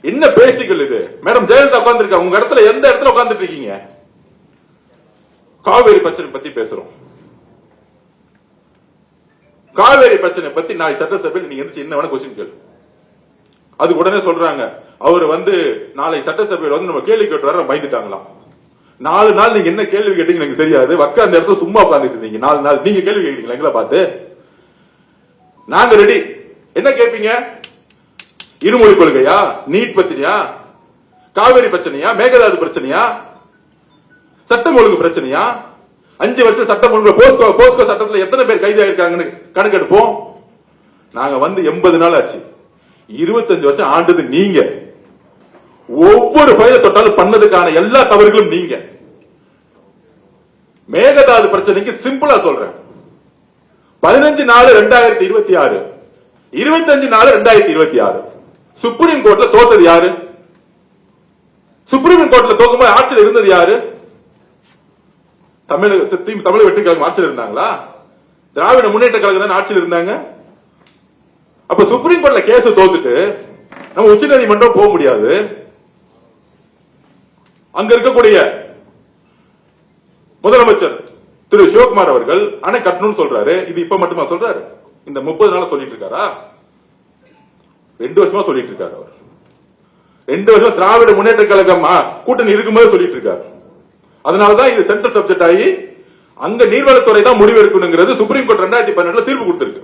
Speaker 1: என்ன பேச்சுகள் இது? மேடம் ஜெயலலிதா உட்கார்ந்துருக்கா உங்க இடத்துல. எந்த இடத்துல உட்கார்ந்துட்டு இருக்கீங்க? காவேரி பிரச்சனை பத்தி பேசுறோம். காவேரி பிரச்சனை பத்தி நான் சட்டசபையில் நீங்க என்ன வேணா கொஸ்டின் கேளு. அது உடனே சொல்றாங்க அவர் வந்து நாளை சட்டசபையில் வந்து நம்ம கேள்வி கேட்டு வர பயந்துட்டாங்களாம். 4 நாள் நீங்க என்ன கேள்வி கேட்டீங்க எனக்கு தெரியாது. வக்க அந்த இடத்துல சும்மா உட்கார்ந்துட்டு இருந்தீங்க. 4 நாள் நீங்க கேள்வி கேட்டீங்களா எங்களை பார்த்து? நாங்க ரெடி. என்ன கேட்பீங்க? இருமொழி கொள்கையா, நீட் பிரச்சனையா, காவேரி பிரச்சனையா, மேகதாது பிரச்சனையா, சட்டம் ஒழுங்கு பிரச்சனையா? 5 வருஷம் சட்டம் ஒழுங்கு போஸ்கோ சட்டத்தில் எத்தனை பேர் கைது ஆயிருக்காங்கன்னு கணக்கெடுப்போம். நாங்க வந்து 80 நாள் ஆச்சு. 25 வருஷம் ஆண்டது நீங்க. ஒவ்வொரு பயிரை தொட்டாலும் பண்ணதுக்கான எல்லா தவறுகளும் நீங்க. மேகதாது பிரச்சனைக்கு சிம்பிளா சொல்றேன். 15/4/2026, 25/4/2026 சுப்ரீம் கோர்ட்ல தோத்தது யாரு? சுப்ரீம் கோர்ட்ல தோக்கும்போது ஆட்சியில் இருந்தது யாரு? தமிழக வெற்றி கழகம் ஆட்சியில் இருந்தாங்களா? திராவிட முன்னேற்ற கழகம் தான் ஆட்சியில் இருந்தாங்க. அப்ப சுப்ரீம் கோர்ட்ல கேஸ் தோத்துட்டு நம்ம உச்ச நீதிமன்றம் போக முடியாது. அங்க இருக்கக்கூடிய முதலமைச்சர் திரு சிவகுமார் அவர்கள் அணை கட்டணும்னு சொல்றாரு. இது இப்ப மட்டுமா சொல்றாரு? இந்த 30 நாளா சொல்லிட்டு இருக்காரா? 2 வருஷமா சொல்லிட்டு இருக்காரு. அவர் 2 வருஷம் திராவிட முன்னேற்ற கழகம் கூட்டணி இருக்கும்போது சொல்லிட்டு இருக்காரு. அதனாலதான் இது சென்ட்ரல் சப்ஜெக்ட் ஆகி அங்க நீர்வளத்துறை தான் முடிவு எடுக்கணுங்கிறது சுப்ரீம் கோர்ட் 2018 தீர்ப்பு கொடுத்திருக்கு.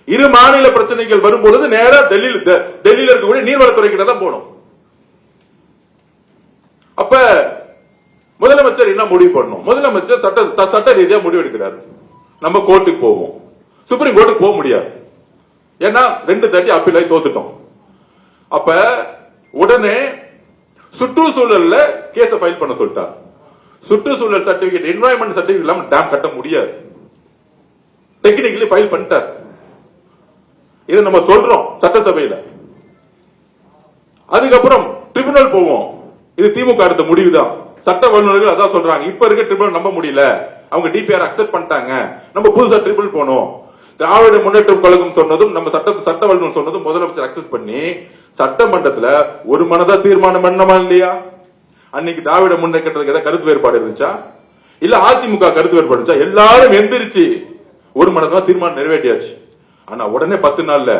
Speaker 1: இரு மாநில பிரச்சனைகள் வரும்பொழுது நேரா டெல்லியில இருக்கக்கூடிய நீர்வளத்துறை கிட்ட தான் போகணும். அப்ப முதலமைச்சர் என்ன முடிவு பண்ணணும்? முதலமைச்சர் சட்ட ரீதியா முடிவு எடுக்கிறார். நம்ம கோர்ட்டுக்கு போவோம். சுப்ரீம் கோர்ட்டுக்கு போக முடியாது. ஏன்னா 2 தட்டி அப்பீல் ஆகி தோத்துட்டோம். அப்ப உடனே சுற்றுச்சூழல்ல கேஸ ஃபைல் பண்ண சொல்லிட்டார். சுற்றுச்சூழல் சர்டிபிகேட், என்வாயன்மெண்ட் சர்டிபிகேட் இல்லாம டேம் கட்ட முடியாது. டெக்னிக்கலி ஃபைல் பண்ணிட்டார். இதை நம்ம சொல்றோம் சட்டசபையில. அதுக்கப்புறம் ட்ரிபியூனல் போவோம். இது திமுக எடுத்த முடிவுதான். சட்ட வல்லுநர்கள் அதான் சொல்றாங்க. இப்ப இருக்க ட்ரிபியூனல் நம்ப முடியல. அவங்க டிபிஆர் அக்செப்ட் பண்ணிட்டாங்க. நம்ம புதுசா ட்ரிபியூனல் போனோம். திராவிட முன்னேற்ற கழகம் சொன்னதும் நம்ம சட்ட வல்லுநர் சொன்னதும் முதலமைச்சர் அக்செப்ட் பண்ணி சட்டமன்றத்துல ஒரு மனதா தீர்மானம் பண்ணமா இல்லையா? அன்னைக்கு திராவிட முன்னேற்றத்துக்கு ஏதாவது கருத்து வேறுபாடு இருந்துச்சா? இல்ல அதிமுக கருத்து வேறுபாடு இருந்துச்சா? எல்லாரும் எந்திரிச்சு ஒரு மனதா தீர்மானம் நிறைவேற்றியாச்சு. ஆனா உடனே 10 நாள்ல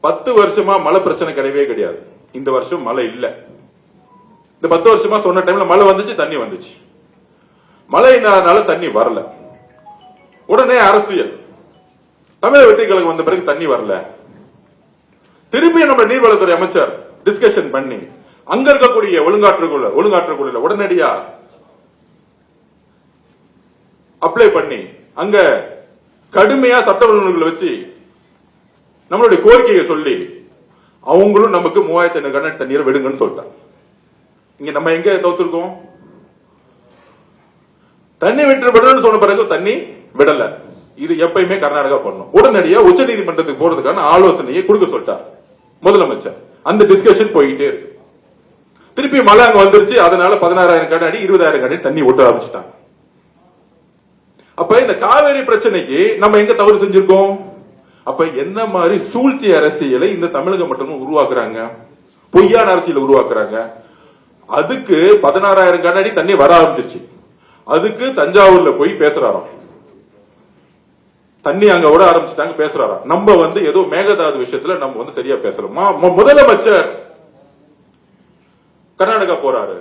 Speaker 1: 10 வருஷமா மழை பிரச்சனை கிடையவே கிடையாது. இந்த வருஷம் மழை இல்ல. இந்த 10 வருஷமா சொன்ன டைம்ல மழை வந்துச்சு, தண்ணி வந்துச்சு. மழை இல்லாதனால தண்ணி வரல. உடனே அரசியல். தமிழக வெற்றி கழகம் வந்த பிறகு தண்ணி வரல. திருப்பி நம்ம நீர்வளத்துறை அமைச்சர் டிஸ்கஷன் பண்ணி அங்க இருக்கக்கூடிய ஒழுங்காற்றுக்குள்ள உடனடியா அப்ளை பண்ணி அங்க கடுமையா சட்ட வல்லுநர்களை வச்சு நம்மளுடைய கோரிக்கையை சொல்லி அவங்களும் நமக்கு 3500 கனஅடி தண்ணீரை விடுங்கன்னு சொல்லிட்டாங்க. இங்க நம்ம எங்க தோத்துருக்கோம்? தண்ணி விட்டு சொன்ன பிறகு தண்ணி விடல. இது எப்பயுமே கர்நாடகா பண்ணும். உடனடியா உச்ச நீதிமன்றத்துக்கு போறதுக்கான ஆலோசனையை கொடுக்க சொல்லிட்டார் முதலமைச்சர். அந்த டிஸ்கஷன் போயிட்டே இருக்கு. திருப்பி மழை அங்க வந்துருச்சு. அதனால 16,000 கனஅடி 20,000 கனஅடி தண்ணி விட்டு ஆரம்பிச்சிட்டாங்க. அப்ப இந்த காவேரி பிரச்சனைக்கு நம்ம எங்க தவறு செஞ்சிருக்கோம்? அப்ப என்ன மாதிரி சூழ்ச்சி அரசியலை இந்த தமிழகம் மட்டும் உருவாக்குறாங்க, பொய்யான அரசியலை உருவாக்குறாங்க. அதுக்கு 16,000 கனஅடி தண்ணி வர ஆரம்பிச்சிருச்சு. அதுக்கு தஞ்சாவூர்ல போய் பேசுறாராம். தண்ணி அங்க விட ஆரம்பிச்சுட்டாங்க, பேசுறாராம். நம்ம ஏதோ மேகதாது விஷயத்துல நம்ம சரியா பேசணுமா? முதலமைச்சர் கர்நாடகா போறாரு.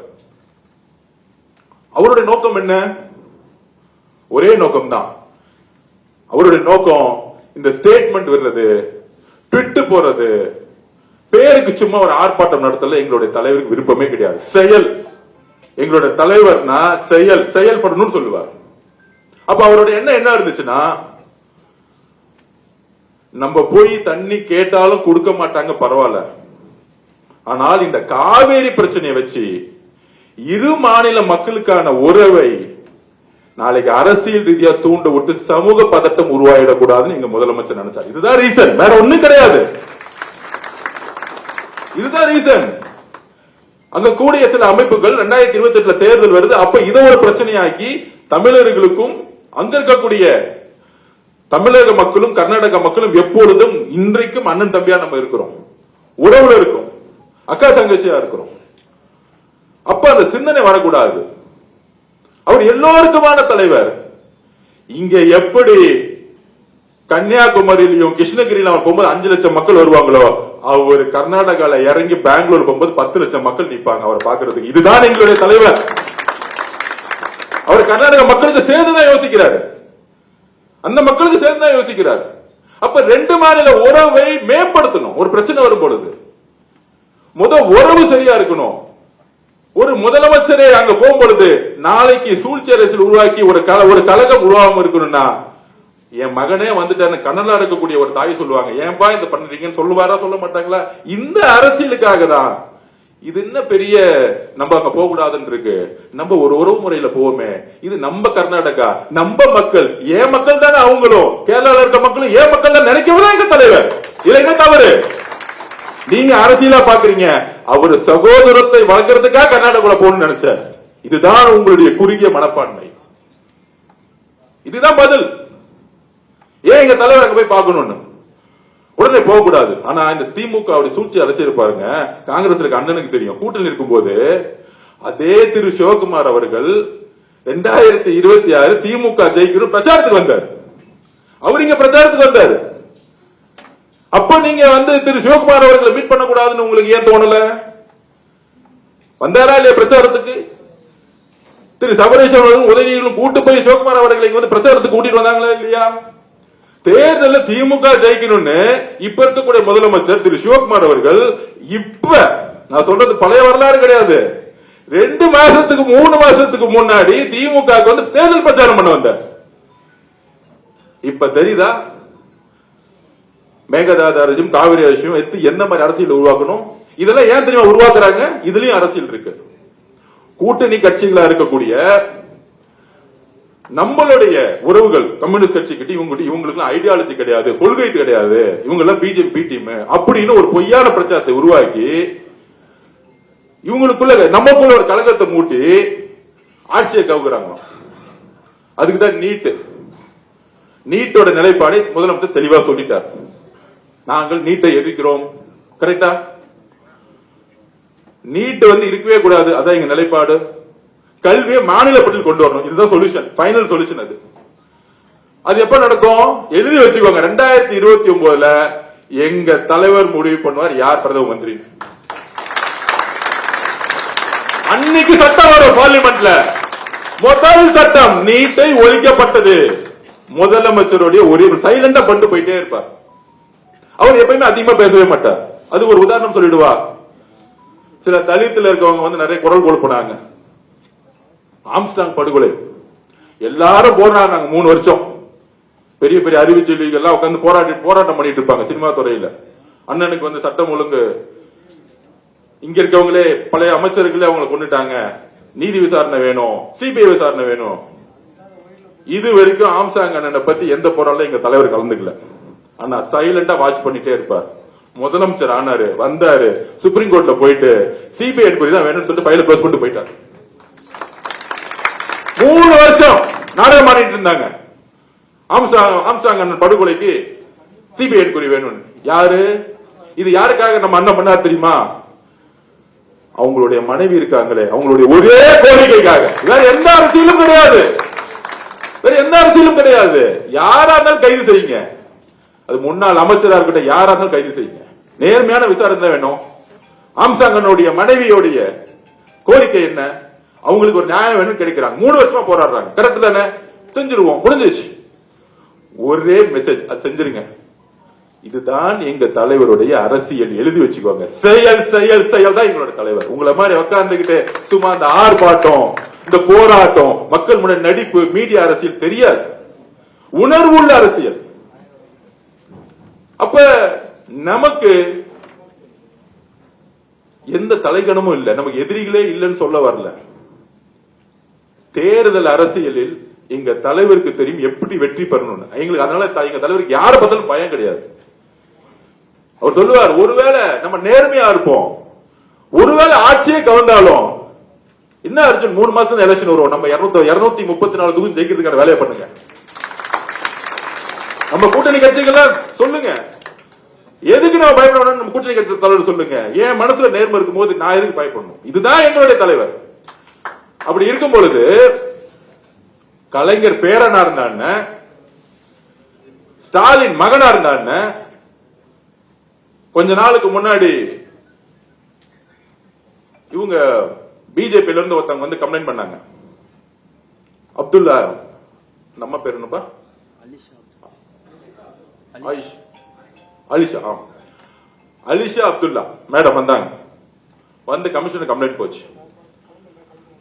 Speaker 1: அவருடைய நோக்கம் என்ன? ஒரே நோக்கம் தான். அவருடைய நோக்கம் இந்த ஸ்டேட்மெண்ட் விடுறது, ட்விட் போறது, பேருக்கு சும்மா ஒரு ஆர்ப்பாட்டம் நடத்தல எங்களுடைய தலைவருக்கு விருப்பமே கிடையாது. செயல். எங்களுடைய தலைவர்னா செயல்படணும்னு சொல்லுவார். அப்ப அவருடைய எண்ணம் என்ன இருந்துச்சுன்னா, நம்ம போய் தண்ணி கேட்டாலும் கொடுக்க மாட்டாங்க, பரவாயில்ல. ஆனால் இந்த காவேரி பிரச்சனையை வச்சு இரு மாநில மக்களுக்கான உறவை நாளைக்கு அரசியல் ரீதியா தூண்ட விட்டு சமூக பதட்டம் உருவாயிடக்கூடாதுன்னு எங்க முதலமைச்சர் நினைச்சார். இதுதான் ரீசன், வேற ஒண்ணும் கிடையாது. இதுதான் ரீசன். அங்க கூடிய சில அமைப்புகள் 2028 தேர்தல் வருது, அப்ப இதை ஒரு பிரச்சனையாக்கி தமிழர்களுக்கும் அங்க இருக்கக்கூடிய தமிழக மக்களும் கர்நாடக மக்களும் எப்பொழுதும் இன்றைக்கும் அண்ணன் தம்பியா நம்ம இருக்கிறோம், உறவுல இருக்கும், அக்கா தங்கச்சியா இருக்கிறோம். அப்ப அந்த சிந்தனை வரக்கூடாது. அவர் எல்லோருக்குமான தலைவர். இங்க எப்படி கன்னியாகுமரியிலும் கிருஷ்ணகிரியிலும் அவர் போகும்போது 5 லட்சம் மக்கள் வருவாங்களோ, அவர் கர்நாடகால இறங்கி பெங்களூர் போகும்போது 10 லட்சம் மக்கள் நிற்பாங்க அவரை பாக்குறதுக்கு. இதுதான் எங்களுடைய தலைவர். அவர் கர்நாடக மக்களுக்கு சேர்ந்துதான் யோசிக்கிறாரு, அந்த மக்களுக்கு சேர்ந்துதான் யோசிக்கிறார். அப்ப 2 மாநில உறவை மேம்படுத்தணும். ஒரு பிரச்சனை வரும் பொழுது உறவு சரியா இருக்கணும். ஒரு முதலமைச்சரே அங்க போகும்பொழுது நாளைக்கு சூழ்ச்சி அரசியல் உருவாக்கி ஒரு கழகம் உருவாகாம இருக்கணும்னா, என் மகனே வந்துட்டு கண்ணலா இருக்கக்கூடிய ஒரு தாய் சொல்லுவாங்க, ஏன்பா இந்த பண்றீங்கன்னு சொல்லுவாரா, சொல்ல மாட்டாங்களா? இந்த அரசியலுக்காக தான். இது என்ன பெரிய நம்ம அங்க போக கூடாதுன்னு இருக்கு. நம்ம ஒரு உறவு முறையில போவோமே, இது நம்ம கர்நாடகா, நம்ம மக்கள், ஏன் மக்கள் தானே அவங்களும், கேரளால இருக்க மக்களும் ஏன் மக்கள் தான் நினைக்கவே எங்க தலைவர். இதுல என்ன தவறு? நீங்க அரசியலா பாக்குறீங்க, அவர் சகோதரத்தை வளர்க்கறதுக்காக கர்நாடகால போகணும்னு நினைச்சார். இதுதான் உங்களுடைய குறுகிய மனப்பான்மை. இதுதான் பதில். ஏன் எங்க தலைவர் அங்க போய் பார்க்கணும்னு உடனே போக கூடாது. ஆனா இந்த திமுக சூழ்ச்சி அரசியல் பாருங்க, காங்கிரஸ் இருக்க அண்ணனுக்கு தெரியும். கூட்டணி இருக்கும்போது அதே திரு சிவகுமார் அவர்கள் 2026 திமுக ஜெயிக்கணும் பிரச்சாரத்துக்கு வந்தார். அவர் இங்க பிரச்சாரத்துக்கு வந்தார். அப்ப நீங்க திரு சிவகுமார் அவர்களை மீட் பண்ணக்கூடாதுன்னு உங்களுக்கு ஏன் தோணல? வந்தாரா இல்லையா பிரச்சாரத்துக்கு? திரு சபரேஷ் அவர்களும் உதவிகளும் கூட்டு போய் சிவகுமார் அவர்களை பிரச்சாரத்துக்கு கூட்டிட்டு வந்தாங்களா இல்லையா? தேர்தல் திமுக ஜெயிக்கணும்னு இப்ப இருக்கக்கூடிய முதலமைச்சர் திரு சிவகுமார் அவர்கள், இப்ப நான் சொல்றது பழைய வரலாறு கிடையாது, 2 மாசத்துக்கு 3 மாசத்துக்கு முன்னாடி திமுக தேர்தல் பிரச்சாரம் பண்ண வந்தார். இப்ப தெரியுதா மேகதாது அரசும் காவிரி அரசும் எடுத்து என்ன மாதிரி அரசியல் உருவாக்கணும்? இதெல்லாம் ஏன் தெரியுமா உருவாக்குறாங்க? இதுலயும் அரசியல் இருக்கு. கூட்டணி கட்சிகளா இருக்கக்கூடிய நம்மளுடைய உறவுகள் கம்யூனிஸ்ட் கட்சி கிட்ட இவங்களுக்கு ஐடியாலஜி கிடையாது, கொள்கை கிடையாது, இவங்க எல்லாம் பிஜேபி டீம் அப்படின்னு ஒரு பொய்யான பிரச்சாரத்தை உருவாக்கி இவங்களுக்குள்ள நமக்குள்ள ஒரு கலகத்தை மூட்டி ஆட்சியை கவுக்குறாங்க. அதுக்குதான் நீட்டோட நிலைப்பாடை முதலமைச்சர் தெளிவா சொல்லிட்டார். நாங்கள் நீட்டை எதிர்க்கிறோம். கரெக்டா? நீட் இருக்கவே கூடாது, அதான் எங்க நிலைப்பாடு. கல்வியை மாநில பட்டியல் கொண்டு வரணும், இதுதான் சொல்யூஷன், ஃபைனல் சொல்யூஷன். அது எப்ப நடக்கும் எழுதி வச்சுக்கோங்க. 2029 எங்க தலைவர் முடிவு பண்ணுவார் யார் பிரதம மந்திரி. அன்னைக்கு சட்டம் வரும் பார்லிமெண்ட்ல. முதல் சட்டம் நீட்டை ஒழிக்கப்பட்டது. முதலமைச்சருடைய ஒரே சைலண்டா பண்ணிட்டு போயிட்டே இருப்பார். அவர் எப்பயுமே அதிகமா பேசவே மாட்டார். அது ஒரு உதாரணம் சொல்லிடுவா. சில தலித்துல இருக்கவங்க நிறைய குரல் கொடுப்பாங்க. ஆம்ஸ்டாங் படுகொலை எல்லாரும் போராடினாங்க 3 வருஷம். பெரிய பெரிய அறிவுச்செல்விகள் எல்லாம் உட்கார்ந்து போராட்டம் பண்ணிட்டு இருப்பாங்க சினிமா துறையில. அண்ணனுக்கு சட்டம் ஒழுங்கு, இங்க இருக்கவங்களே பழைய அமைச்சர்களே அவங்களை கொண்டுட்டாங்க, நீதி விசாரணை வேணும், சிபிஐ விசாரணை வேணும். இது வரைக்கும் ஆம்ஸ்டாங் அண்ணனை பத்தி எந்த போராட்டம் எங்க தலைவர் கலந்துக்கல. ஆனா சைலண்டா வாட்ச் பண்ணிட்டே இருப்பார். முதலமைச்சர் ஆனாரு, வந்தாரு, சுப்ரீம் கோர்ட்ல போயிட்டு சிபிஐ என்கொயரி தான் வேணும்னு சொல்லிட்டு ஃபைல க்ளோஸ் பண்ணிட்டு போயிட்டாரு. 3 வருஷம் நாடகம் மாறிட்டு இருந்தாங்க. ஆம்ஸ்டாங் அண்ணன் படுகொலைக்கு சிபிஐ என்கொயரி வேணும். யாரு இது? யாருக்காக நம்ம அண்ணன் பண்ணா தெரியுமா? அவங்களுடைய மனைவி இருக்காங்களே, அவங்களுடைய ஒரே கோரிக்கைக்காக. வேற எந்த அரசியலும் கிடையாது. வேற எந்த அரசியலும் கிடையாது. யாரா இருந்தாலும் கைது செய்யுங்க. அது முன்னாள் அமைச்சரா இருக்கட்டும், யாரா இருந்தாலும் கைது செய்யுங்க. நேர்மையான விசாரணை தான் வேணும். ஆம்சாங்கனுடைய மனைவியோடைய கோரிக்கை என்ன? அவங்களுக்கு ஒரு நியாயம் வேணும் கிடைக்கிறாங்க. 3 வருஷமா போராடுறாங்க. கரெக்ட் தானே? செஞ்சிருவோம், முடிஞ்சிச்சு. ஒரே மெசேஜ், அது செஞ்சிருங்க. இதுதான் எங்க தலைவருடைய அரசியல். எழுதி வச்சுக்கோங்க. செயல் செயல் செயல் தான் எங்களோட தலைவர். உங்களை மாதிரி உட்கார்ந்துகிட்டு சும்மா இந்த ஆர்ப்பாட்டம், இந்த போராட்டம், மக்கள் முன்னாடி நடிப்பு, மீடியா அரசியல் தெரியாது. உணர்வுள்ள அரசியல். அப்ப நமக்கு எந்த தலைகணமும் இல்ல, நமக்கு எதிரிகளே இல்லைன்னு சொல்ல வரல. தேர்தல் அரசியலில் எங்க தலைவருக்கு தெரியும் எப்படி வெற்றி பெறணும்னு. எங்களுக்கு அதனால எங்க தலைவருக்கு யாரை பார்த்தாலும் பயம் கிடையாது. அவர் சொல்லுவார், ஒருவேளை நம்ம நேர்மையா இருப்போம், ஒருவேளை ஆட்சியே கவர்ந்தாலும் என்ன அர்ஜுன் 3 மாசம் எலெக்ஷன் வரும், நம்ம 234 தொகுதி ஜெயிக்கிறதுக்கான வேலையை பண்ணுங்க. நம்ம கூட்டணி கட்சிகள் சொல்லுங்க, எதுக்கு நம்ம பயப்படணும்? நம்ம கூட்டணி கட்சி தலைவர் சொல்லுங்க. ஏன் மனசுல நேர்மை இருக்கும் போது நான் எதுக்கு பயப்படணும்? இதுதான் எங்களுடைய தலைவர். அப்படி இருக்கும் பொழுது கலைஞர் பேரனா இருந்தான்னு, ஸ்டாலின் மகனா இருந்தான்னு, கொஞ்ச நாளுக்கு முன்னாடி இவங்க பிஜேபியில இருந்து ஒருத்தவங்க வந்து கம்ப்ளைண்ட் பண்ணாங்க. அப்துல்லா, நம்ம பேர் என்னப்பா? அலிஷா அப்துல்லா மேடம் வந்தாங்க. வந்து கமிஷனர் கம்ப்ளைண்ட் போச்சு.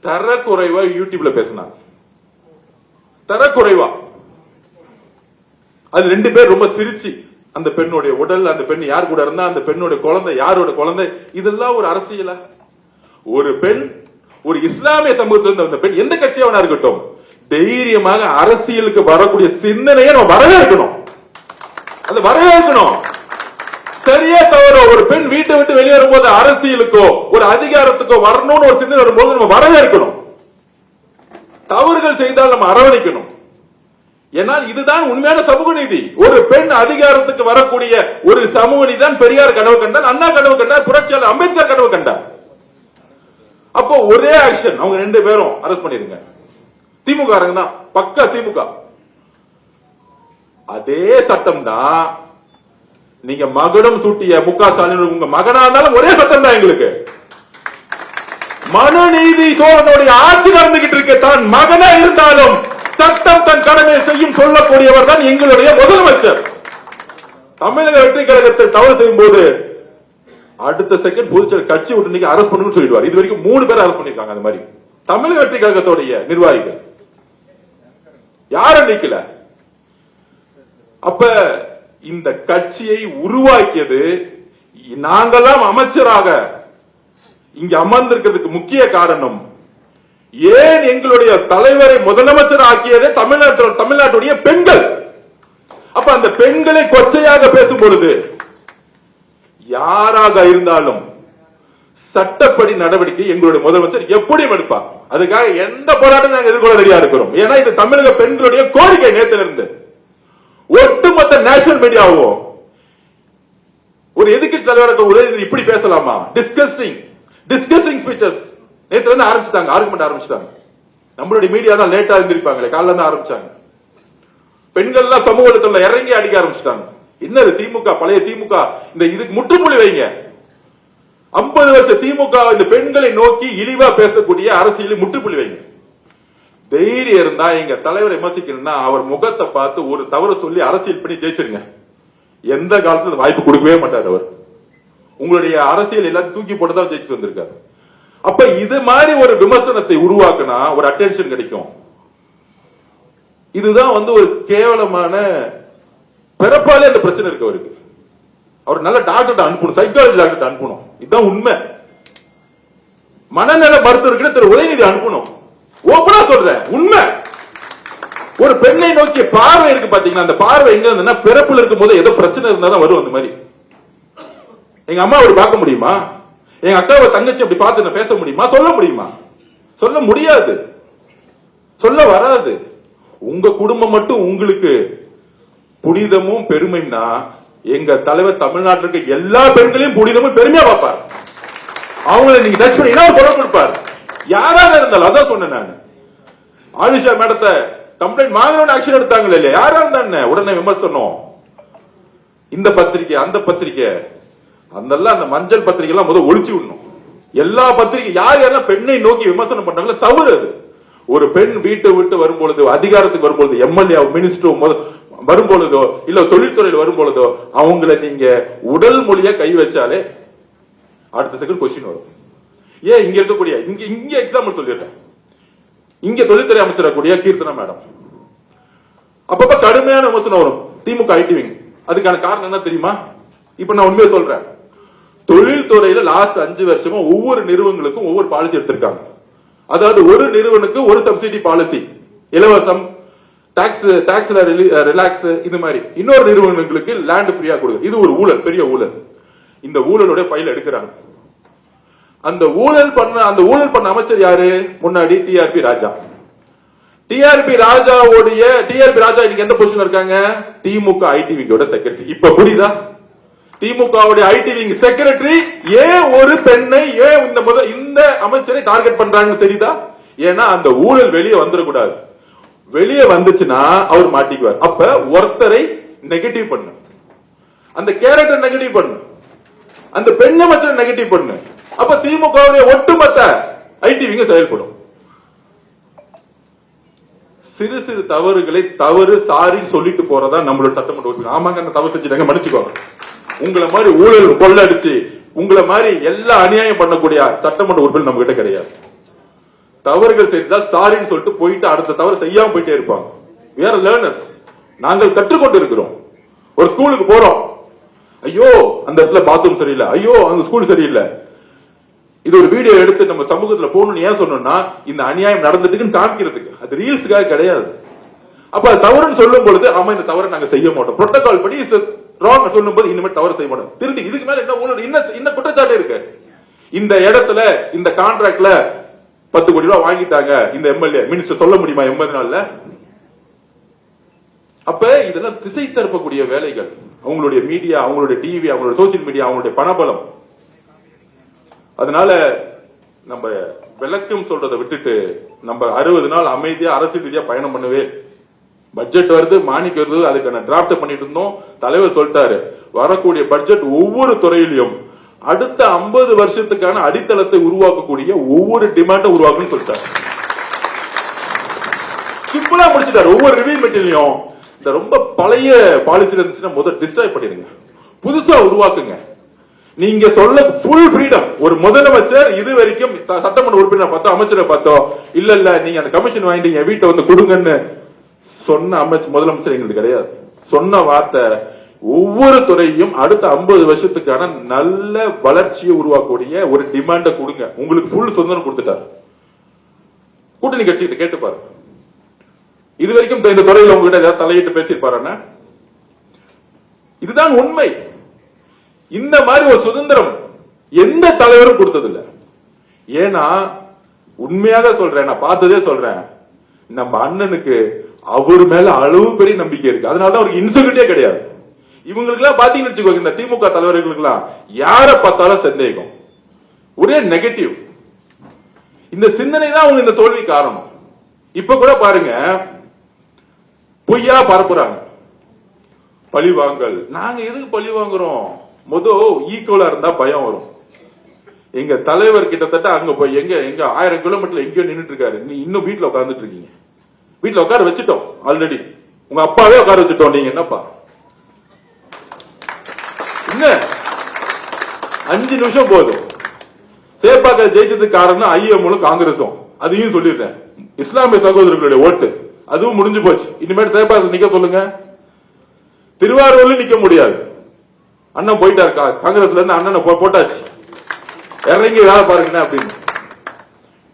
Speaker 1: தரக்குறைவா யூடியூப்ல பேசினாங்க. தரக்குறைவா. அது 2 பேர் ரொம்ப சிரிச்சு, அந்த பெண்ணுடைய உடல், அந்த பெண் யார் கூட இருந்தா, அந்த பெண்ணுடைய குழந்தை யாரோட குழந்தை, இதெல்லாம் ஒரு அரசியலா? ஒரு பெண், ஒரு இஸ்லாமிய சமூகத்தில் அந்த பெண், எந்த கட்சியாவனா இருக்கட்டும், தைரியமாக அரசியலுக்கு வரக்கூடிய சிந்தனையை நம்ம வரவேற்கணும். அது வரவேற்கணும். சரியா தவறோ, ஒரு பெண் வீட்டை விட்டு வெளியே வரும்போது அரசியலுக்கோ ஒரு அதிகாரத்துக்கோ வரணும்னு ஒரு சிந்தனை வரும்போது நம்ம வரவேற்கணும். தவறுகள் செய்தால் நம்ம அரவணைக்கணும். ஏன்னால் இதுதான் உண்மையான சமூக நீதி. ஒரு பெண் அதிகாரத்துக்கு வரக்கூடிய ஒரு சமூக நீதி தான் பெரியார் கனவு கண்டார், அண்ணா கனவு கண்டார், புரட்சியாளர் அம்பேத்கர் கனவு கண்டார். அப்போ ஒரே ஆக்ஷன், அவங்க 2 பேரும் அரெஸ்ட் பண்ணிருங்க. திமுக தான், பக்கா திமுக. அதே சட்டம் தான் நீங்க மகனும் சூட்டிய முக ஸ்டாலின் உங்க மகனா இருந்தாலும் ஒரே சட்டம் தான் எங்களுக்கு. மனுநீதி சோழனுடைய ஆட்சி நடந்துகிட்டு இருக்கு. தான் மகனா இருந்தாலும் சட்டம் தன் கடமையை செய்யும் சொல்லக்கூடியவர் தான் எங்களுடைய முதலமைச்சர். தமிழக வெற்றி கழகத்தை தவறு செய்யும் போது அடுத்த செகண்ட் பொதுச்செயலர் கட்சி விட்டு நீங்க அரசு பண்ணணும்னு சொல்லிடுவார். இது வரைக்கும் 3 பேர் அரசு பண்ணிருக்காங்க. அந்த மாதிரி தமிழக வெற்றி கழகத்துடைய நிர்வாகிகள் யாரும் நிக்கல. அப்ப இந்த கட்சியை உருவாக்கியது நாங்கெல்லாம் அமைச்சராக இங்க அமர்ந்திருக்கிறதுக்கு முக்கிய காரணம், ஏன் எங்களுடைய தலைவரை முதலமைச்சர் ஆக்கியதே தமிழ்நாட்டுடைய பெண்கள். அப்ப அந்த பெண்களை கொச்சையாக பேசும் பொழுது யாராக இருந்தாலும் சட்டப்படி நடவடிக்கை எங்களுடைய முதலமைச்சர் எப்படியும் எடுப்பார். அதுக்காக எந்த போராட்டம் நாங்கள் எதிர்கொள்ள ரெடியா இருக்கிறோம். ஏன்னா இது தமிழக பெண்களுடைய கோரிக்கை. நேற்றிலிருந்து ஒட்டுமொத்த நேஷனல் மீடியாவும் ஒரு எதிர்க்கட்சி தலைவருக்கு இப்படி பேசலாமா? டிஸ்கஸ்டிங் ஸ்பீச்சஸ் நேற்று வந்து ஆரம்பிச்சிட்டாங்க, ஆர்குமெண்ட் ஆரம்பிச்சிட்டாங்க. நம்மளுடைய மீடியா தான் லேட்டா இருந்திருப்பாங்களே, காலைல இருந்து ஆரம்பிச்சாங்க. பெண்கள் எல்லாம் சமூகத்துல இறங்கி அடிக்க ஆரம்பிச்சிட்டாங்க. என்னது திமுக, பழைய திமுக, இந்த இதுக்கு முற்றுப்புள்ளி வைங்க. 50 வருஷ திமுக இந்த பெண்களை நோக்கி இழிவா பேசக்கூடிய அரசியலை முற்றுப்புள்ளி வைங்க. தைரியம் இருந்தா எங்க தலைவரை விமர்சிக்கணும்னா அவர் முகத்தை பார்த்து ஒரு தவறு சொல்லி அரசியல் பண்ணி ஜெயிச்சிருங்க. எந்த காலத்துல வாய்ப்பு கொடுக்கவே மாட்டார் அவர். உங்களுடைய அரசியல் எல்லாத்தையும் தூக்கி போட்டுதான் ஜெயிச்சுட்டு வந்திருக்காரு. அப்ப இது மாதிரி ஒரு விமர்சனத்தை உருவாக்குனா ஒரு அட்டென்ஷன் கிடைக்கும். இதுதான் வந்து ஒரு கேவலமான பிறப்பாலே அந்த பிரச்சனை இருக்கு அவருக்கு. அவர் நல்ல டாக்டர் அனுப்பணும், சைக்காலஜி டாக்டர் அனுப்பணும். இதுதான் உண்மை. மனநல மருத்துவருக்கு திரு உதயநிதி அனுப்பணும். ஓபனா சொல்றேன், உண்மை. ஒரு பெண்ணை நோக்கிய பார்வை இருக்கு பாத்தீங்கன்னா, அந்த பார்வை எங்க இருந்ததுன்னா பிறப்புல இருக்கும் போது ஏதோ பிரச்சனை இருந்தா தான் வரும். அந்த மாதிரி எங்க அம்மா அப்படி பார்க்க முடியுமா? எங்க அக்காவை தங்கச்சி அப்படி பார்த்து பேச முடியுமா? சொல்ல முடியுமா? சொல்ல முடியாது, சொல்ல வராது. உங்க குடும்பம் மட்டும் உங்களுக்கு புனிதமும் பெருமைன்னா எங்க தலைவர் தமிழ்நாட்டில் எல்லா பெண்களையும் புனிதமும் பெருமையா பார்ப்பார். அவங்களை நீங்க டச் பண்ணீங்கன்னா குரல் கொடுப்பார், யாராக இருந்தாலும். அதான் சொன்னேன் நான். ஆலிஷா மேடத்தை கம்ப்ளைண்ட் வாங்கணும்னு ஆக்ஷன் எடுத்தாங்க இல்லையா? யாரா இருந்தா உடனே விமர்சனம். இந்த பத்திரிகை அந்த பத்திரிகை அதெல்லாம் அந்த மஞ்சள் பத்திரிகை எல்லாம் முதல் ஒழிச்சு விடணும். எல்லா பத்திரிகை யார் யாரெல்லாம் பெண்ணை நோக்கி விமர்சனம் பண்றாங்களோ தவறு அது. ஒரு பெண் வீட்டை விட்டு வரும்பொழுது, அதிகாரத்துக்கு வரும்பொழுது, எம்எல்ஏ மினிஸ்டர் வரும்பொழுதோ இல்ல தொழில்துறையில் வரும்பொழுதோ அவங்கள நீங்க உடல் மொழியா கை வச்சாலே அடுத்த செகண்ட் கொஸ்டின் வரும். ஏன் இங்க இருக்கக்கூடிய இங்க எக்ஸாம்பிள் சொல்லிடுறேன். இங்க தொழில்துறை அமைச்சர் கூடிய கீர்த்தனா மேடம் அப்பப்ப கடுமையான விமர்சனம் வரும் திமுக ஐடி விங். அதுக்கான காரணம் என்ன தெரியுமா? இப்ப நான் உண்மையை சொல்றேன். தொழில்துறையில லாஸ்ட் 5 வருஷமா ஒவ்வொரு நிறுவனங்களுக்கும் ஒவ்வொரு பாலிசி எடுத்திருக்காங்க. அதாவது ஒரு நிறுவனுக்கு ஒரு சப்சிடி பாலிசி, இலவசம், டாக்ஸ்ல ரிலாக்ஸ், இது மாதிரி. இன்னொரு நிறுவனங்களுக்கு லேண்ட் ஃப்ரீயா கொடுக்குது. இது ஒரு ஊழல், பெரிய ஊழல். இந்த ஊழலுடைய ஃபைல் எடுக்கிறாங்க. அந்த ஊழல் பண்ண அமைச்சர் யாரு? முன்னாடி டிஆர்பி ராஜா. டிஆர்பி ராஜா இன்னைக்கு எந்த பொசிஷன்ல இருக்காங்க? திமுக ஐடி விங்கோட செக்ரட்டரி. இப்ப புரியுதா? திமுக ஐடி விங் செக்ரட்டரி ஏன் ஒரு பெண்ணை இந்த அமைச்சரை டார்கெட் பண்றாங்கன்னு தெரியுதா? ஏன்னா அந்த ஊழல் வெளியே வந்துடக்கூடாது. வெளியே வந்துச்சுன்னா அவர் மாட்டிக்குவார். அப்ப ஒருத்தரை நெகட்டிவ் பண்ணு, அந்த கேரக்டர் நெகட்டிவ் பண்ணு, அந்த பெண் அமைச்சரை நெகட்டிவ் பண்ணு. அப்ப திமுக ஒட்டுமொத்த ஐடி விங் செயல்படும். சிறு சிறு தவறுகளை சாரி சொல்லிட்டு போறதா நம்மளோட சட்டமன்ற உறுப்பினர். ஆமாங்க, அந்த தவறு செஞ்சுட்டாங்க, மன்னிச்சுக்கோங்க. உங்களை மாதிரி ஊழல் கொள்ளடிச்சு உங்களை மாதிரி எல்லா அநியாயம் பண்ணக்கூடிய சட்டமன்ற உறுப்பினர் நம்ம கிட்ட கிடையாது. தவறுகள் செய்தால் சாரின்னு சொல்லிட்டு போயிட்டு அடுத்த தவறு செய்யாம போயிட்டே இருப்பாங்க. we are learners. நாங்கள் கற்றுக்கொண்டு இருக்கிறோம். ஒரு ஸ்கூலுக்கு போறோம், ஐயோ அந்த இடத்துல பாத்ரூம் சரியில்லை, ஐயோ அந்த ஸ்கூல் சரியில்லை. இது ஒரு வீடியோ எடுத்து நம்ம சமூகத்துல போகணும்னு ஏன் சொன்னோம்னா இந்த அநியாயம் நடந்துட்டுன்னு காமிக்கிறதுக்கு, அது ரீல்ஸுக்காக கிடையாது. அப்ப அது தவறுன்னு சொல்லும் பொழுது ஆமா இந்த தவறை நாங்க செய்ய மாட்டோம், புரோட்டோகால் படி ராங் சொல்லும் போது இனிமேல் தவறு செய்ய மாட்டோம். திருந்தி இதுக்கு மேல என்ன ஊழல், என்ன குற்றச்சாட்டு இருக்கு? இந்த இடத்துல இந்த கான்ட்ராக்ட்ல 10 கோடி ரூபாய் வாங்கிட்டாங்க இந்த எம்எல்ஏ மினிஸ்டர் சொல்ல முடியுமா 80 நாள்ல? அப்ப இதெல்லாம் திசை திருப்பக்கூடிய வேலைகள். அவங்களுடைய மீடியா, அவங்களுடைய டிவி, அவங்களுடைய சோசியல் மீடியா, அவங்களுடைய பணபலம். அதனால நம்ம விளக்கம் சொல்றதை விட்டுட்டு நம்ம 60 நாள் அமைதியா அரசியல் ரீதியா பயணம் பண்ணவே. பட்ஜெட் வருது, மானிக்கு வருது, அதுக்கான டிராப்ட் பண்ணிட்டு இருந்தோம். தலைவர் சொல்லிட்டாரு வரக்கூடிய பட்ஜெட் ஒவ்வொரு துறையிலும் அடுத்த 50 வருஷத்துக்கான அடித்தளத்தை உருவாக்கக்கூடிய ஒவ்வொரு டிமாண்டை உருவாக்குன்னு சொல்லிட்டாரு. சிம்பிளா முடிச்சுட்டாரு. ஒவ்வொரு ரிவ்யூ மெட்டீரியலையும் இந்த ரொம்ப பழைய பாலிசி இருந்துச்சுன்னா முதல் டிஸ்ட்ராய் பண்ணிடுங்க, புதுசா உருவாக்குங்க. நீங்க சொல்ல ஃபுல் ஃப்ரீடம். ஒரு முதலமைச்சர் இது வரைக்கும் சட்டமன்ற உறுப்பினர் பார்த்தோம், அமைச்சரை பார்த்தோம், இல்ல நீங்க அந்த கமிஷன் வாங்கிட்டு என் வீட்டை வந்து கொடுங்கன்னு சொன்ன முதலமைச்சர் எங்களுக்கு கிடையாது. சொன்ன வார்த்தை ஒவ்வொரு துறையும் அடுத்த 50 வருஷத்துக்கான நல்ல வளர்ச்சியை உருவாக்கக்கூடிய ஒரு டிமாண்ட கொடுங்க. உங்களுக்கு ஃபுல் சுதந்திரம் கொடுத்துட்டார். கூட்டணி கட்சிகிட்ட கேட்டு பாரு, இது வரைக்கும் இந்த துறையில் உங்ககிட்ட ஏதாவது தலையிட்டு பேசியிருப்பாரு? இதுதான் உண்மை. இந்த மாதிரி ஒரு சுதந்திரம் எந்த தலைவரும் கொடுத்ததில்லை. ஏன்னா உண்மையாக சொல்றேன், நான் பார்த்ததே சொல்றேன், நம்ம அண்ணனுக்கு அவர் மேல அளவு பெரிய நம்பிக்கை இருக்கு. அதனாலதான் அவருக்கு இன்செக்யூரிட்டியே கிடையாது. இவங்களுக்கு எல்லாம் பாத்தீங்கன்னு வச்சுக்கோங்க, இந்த திமுக தலைவர்களுக்கு எல்லாம் யார பார்த்தாலும் சந்தேகம், ஒரே நெகட்டிவ். இந்த சிந்தனை தான் அவங்க இந்த தோல்வி காரணம். இப்ப கூட பாருங்க, பொய்யா பரப்புறாங்க, பழி வாங்கல். நாங்க எதுக்கு பழி வாங்குறோம்? ஈக்குவலா இருந்தா பயம் வரும். எங்க தலைவர் கிட்டத்தட்ட அங்க போய் எங்க 1000 கிலோமீட்டர்ல எங்கேயோ நின்றுட்டு இருக்காரு, நீ இன்னும் வீட்டுல உட்கார்ந்துட்டு இருக்கீங்க. வீட்டுல உட்கார வச்சுட்டோம், ஆல்ரெடி உங்க அப்பாவே உட்கார வச்சுட்டோம். நீங்க என்னப்பா என்ன 5 நிமிஷம் போதும். சேப்பாக்க ஜெயிச்சதுக்கு காரணம் ஐஎம்மும் காங்கிரஸும். அதையும் சொல்லிருக்கேன். இஸ்லாமிய சகோதரர்களுடைய ஓட்டு அதுவும் முடிஞ்சு போச்சு. இனிமேல் சேப்பாக்க நிக்க சொல்லுங்க. திருவாரூர்ல நிக்க முடியாது. அண்ணன் போயிட்டாரு காங்கிரஸ்ல இருந்து, அண்ணனை போட்டாச்சு, இறங்கி வேலை பாருங்க அப்படின்னு.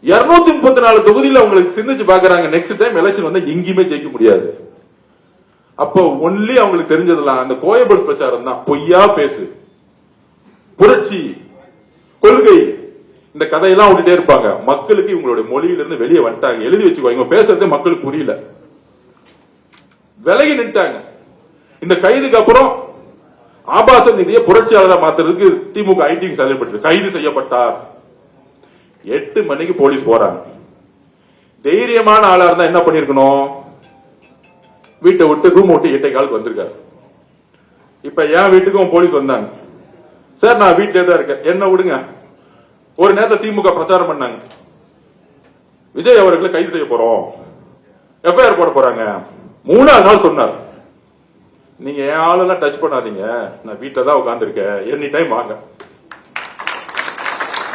Speaker 1: 234 தொகுதியில உங்களுக்கு சிந்திச்சு பாக்குறாங்க. நெக்ஸ்ட் டைம் எலெக்ஷன் வந்து எங்கேயுமே ஜெயிக்க முடியாது. அப்போ ஒன்லி அவங்களுக்கு தெரிஞ்சதெல்லாம் அந்த கோயபல்ஸ் பிரச்சாரம் தான். பொய்யா பேசு, புரட்சி, கொள்கை, இந்த கதையெல்லாம் விட்டுட்டே இருப்பாங்க. மக்களுக்கு இவங்களுடைய மொழியிலிருந்து வெளியே வந்துட்டாங்க. எழுதி வச்சுக்கோ, இவங்க பேசுறது மக்களுக்கு புரியல, விலகி நின்ட்டாங்க. இந்த கைதுக்கு அப்புறம் ஆபாச நிதியை புரட்சியாளராக மாத்துறதுக்கு திமுக ஐடி செயல்பட்டு கைது செய்யப்பட்டார். 8 மணிக்கு போலீஸ் போறாங்க. தைரியமான ஆளா இருந்தா என்ன பண்ணிருக்கணும்? வீட்டை விட்டு ரூம் விட்டு 8:15 வந்திருக்காரு. இப்ப என் வீட்டுக்கும் போலீஸ் வந்தாங்க. சார் நான் வீட்டிலே தான் இருக்கேன், என்ன விடுங்க. ஒரு நேரத்தில் திமுக பிரச்சாரம் பண்ணாங்க, விஜய் அவர்களை கைது செய்ய போறோம், எஃப்ஐஆர் போட போறாங்க. 3வது நாள் சொன்னார், நீங்க என் ஆளெல்லாம் டச் பண்ணாதீங்க, நான் வீட்டில தான் உட்கார்ந்து இருக்கேன், எனி டைம் வாங்க.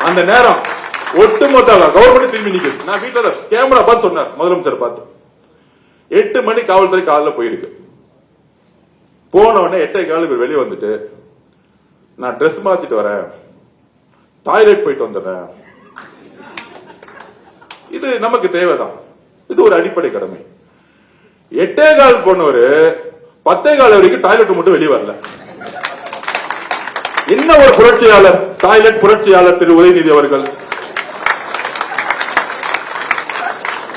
Speaker 1: அந்த நேரம் ஒட்டுமொத்த கவர்மெண்ட் திரும்பி நிக்குது. நான் வீட்டுல கேமரா பார்த்து சொன்னார், முதலமைச்சர் பார்த்து. 8 மணி காவல்துறை காலைல போயிருக்கு. போன உடனே 8:15 வெளியே வந்துட்டு, நான் ட்ரெஸ் மாத்திட்டு வரேன், டாய்லெட் போயிட்டு வந்துடுறேன். இது நமக்கு தேவைதான், இது ஒரு அடிப்படை கடமை. 8:15 போனவரு 10:15 வரைக்கும் டாய்லெட் மட்டும் வெளியே வரல. என்ன ஒரு புரட்சியாளர், டாய்லெட் புரட்சியாளர் திரு உதயநிதி அவர்கள்.